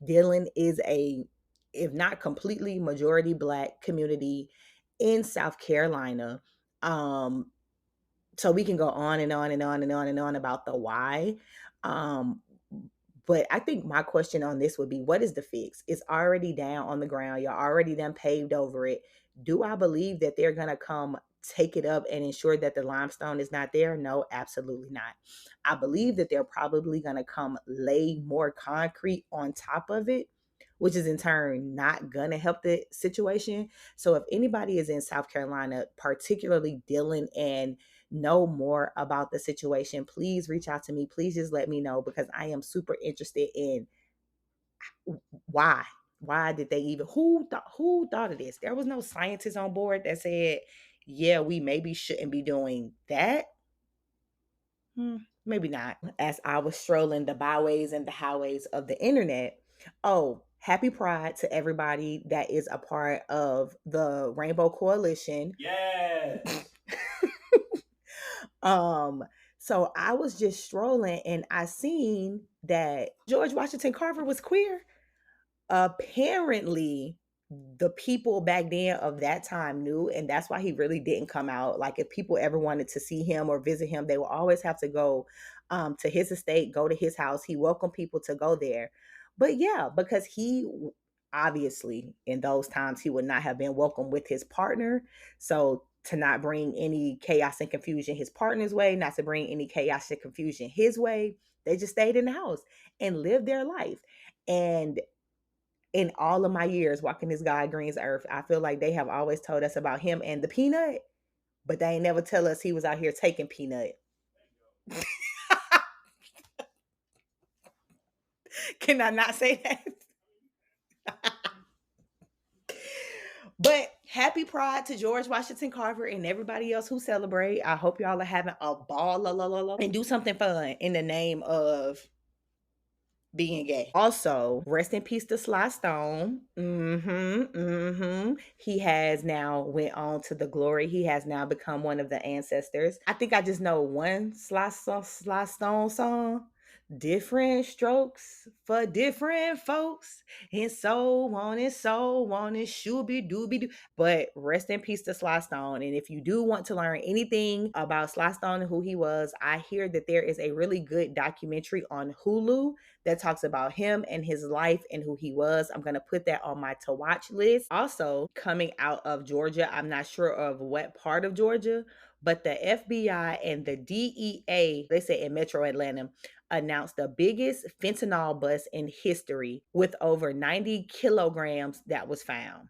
Dillon is if not completely majority Black community in South Carolina. Um, so we can go on and on and on and on and on about the why. Um, but I think my question on this would be, what is the fix? It's already down on the ground. You're already done paved over it. Do I believe that they're going to come take it up and ensure that the limestone is not there? No, absolutely not. I believe that they're probably going to come lay more concrete on top of it, which is in turn not going to help the situation. So if anybody is in South Carolina, particularly Dillon, and know more about the situation, please reach out to me. Please just let me know because I am super interested in why. Why did they even who thought of this? There was no scientist on board that said, yeah, we maybe shouldn't be doing that. Maybe not. As I was strolling the byways and the highways of the internet, oh, happy Pride to everybody that is a part of the Rainbow Coalition. Yes. So I was just strolling and I seen that George Washington Carver was queer. Apparently the people back then of that time knew, and that's why he really didn't come out. Like if people ever wanted to see him or visit him, they would always have to go to his estate, go to his house. He welcomed people to go there. But yeah, because he obviously in those times he would not have been welcome with his partner. So to not bring any chaos and confusion his partner's way, not to bring any chaos and confusion his way, they just stayed in the house and lived their life. And in all of my years walking this God Green's earth, I feel like they have always told us about him and the peanut, but they ain't never tell us he was out here taking peanut. Can I not say that? But happy Pride to George Washington Carver and everybody else who celebrate. I hope y'all are having a ball and do something fun in the name of being gay. Also, rest in peace to Sly Stone. He has now went on to the glory. He has now become one of the ancestors. I think I just know one Sly Stone song. Different strokes for different folks, and so on and so on and shooby dooby doo. But rest in peace to Sly Stone. And if you do want to learn anything about Sly Stone and who he was, I hear that there is a really good documentary on Hulu that talks about him and his life and who he was. I'm going to put that on my to watch list. Also, coming out of Georgia, I'm not sure of what part of Georgia, but the FBI and the DEA, they say in Metro Atlanta, announced the biggest fentanyl bust in history with over 90 kilograms that was found.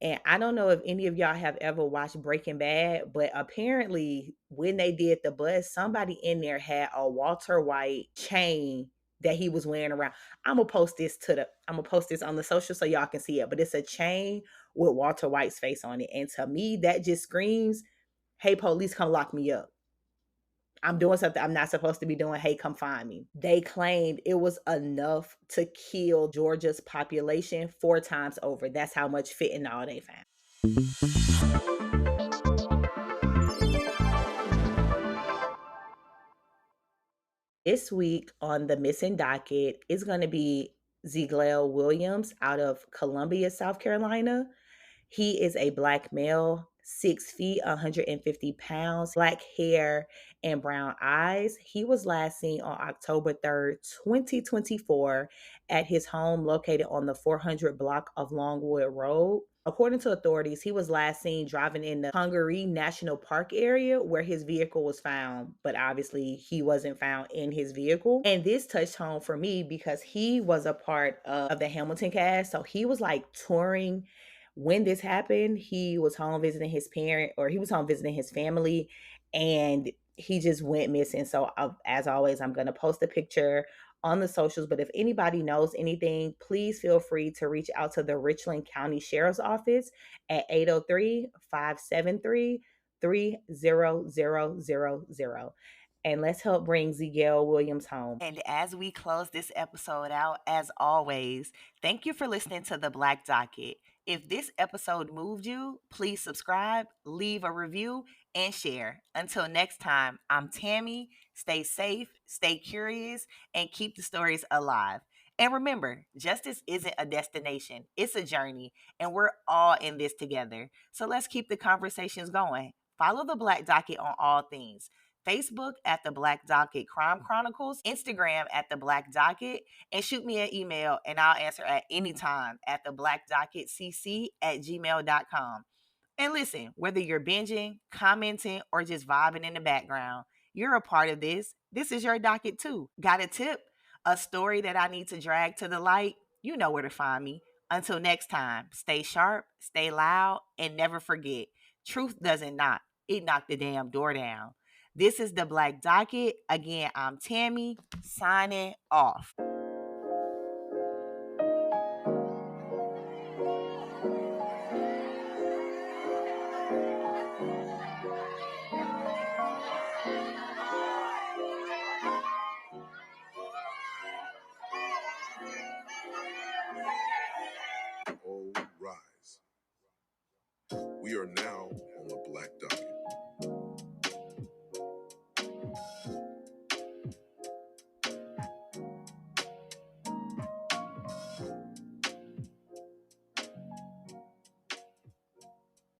And I don't know if any of y'all have ever watched Breaking Bad, but apparently when they did the bust, somebody in there had a Walter White chain that he was wearing around. I'm gonna post this on the social so y'all can see it. But it's a chain with Walter White's face on it. And to me, that just screams, hey, police, come lock me up. I'm doing something I'm not supposed to be doing. Hey, come find me. They claimed it was enough to kill Georgia's population 4 times over. That's how much fentanyl they found. This week on the missing docket is going to be Ziegler Williams out of Columbia, South Carolina. He is a black male, 6 feet, 150 pounds, black hair, and brown eyes. He was last seen on October 3rd, 2024, at his home located on the 400 block of Longwood Road. According to authorities, he was last seen driving in the Hungary National Park area where his vehicle was found, but obviously he wasn't found in his vehicle. And this touched home for me because he was a part of the Hamilton cast. So he was like touring when this happened. He was home visiting his parent, or he was home visiting his family, and he just went missing. So as always, I'm going to post a picture on the socials. But if anybody knows anything, please feel free to reach out to the Richland County Sheriff's Office at 803-573-30000. And let's help bring Zigel Williams home. And as we close this episode out, as always, thank you for listening to the Black Docket. If this episode moved you, please subscribe, leave a review, and share. Until next time, I'm Tammy. Stay safe, stay curious, and keep the stories alive. And remember, justice isn't a destination, it's a journey, and we're all in this together. So let's keep the conversations going. Follow the Black Docket on all things. Facebook at the Black Docket Crime Chronicles, Instagram at the Black Docket, and shoot me an email and I'll answer at any time at the blackdocketcc@gmail.com. And listen, whether you're binging, commenting, or just vibing in the background, you're a part of this. This is your docket too. Got a tip? A story that I need to drag to the light? You know where to find me. Until next time, stay sharp, stay loud, and never forget, truth doesn't knock. It knocked the damn door down. This is the Black Docket. Again, I'm Tammy, signing off. All rise. We are now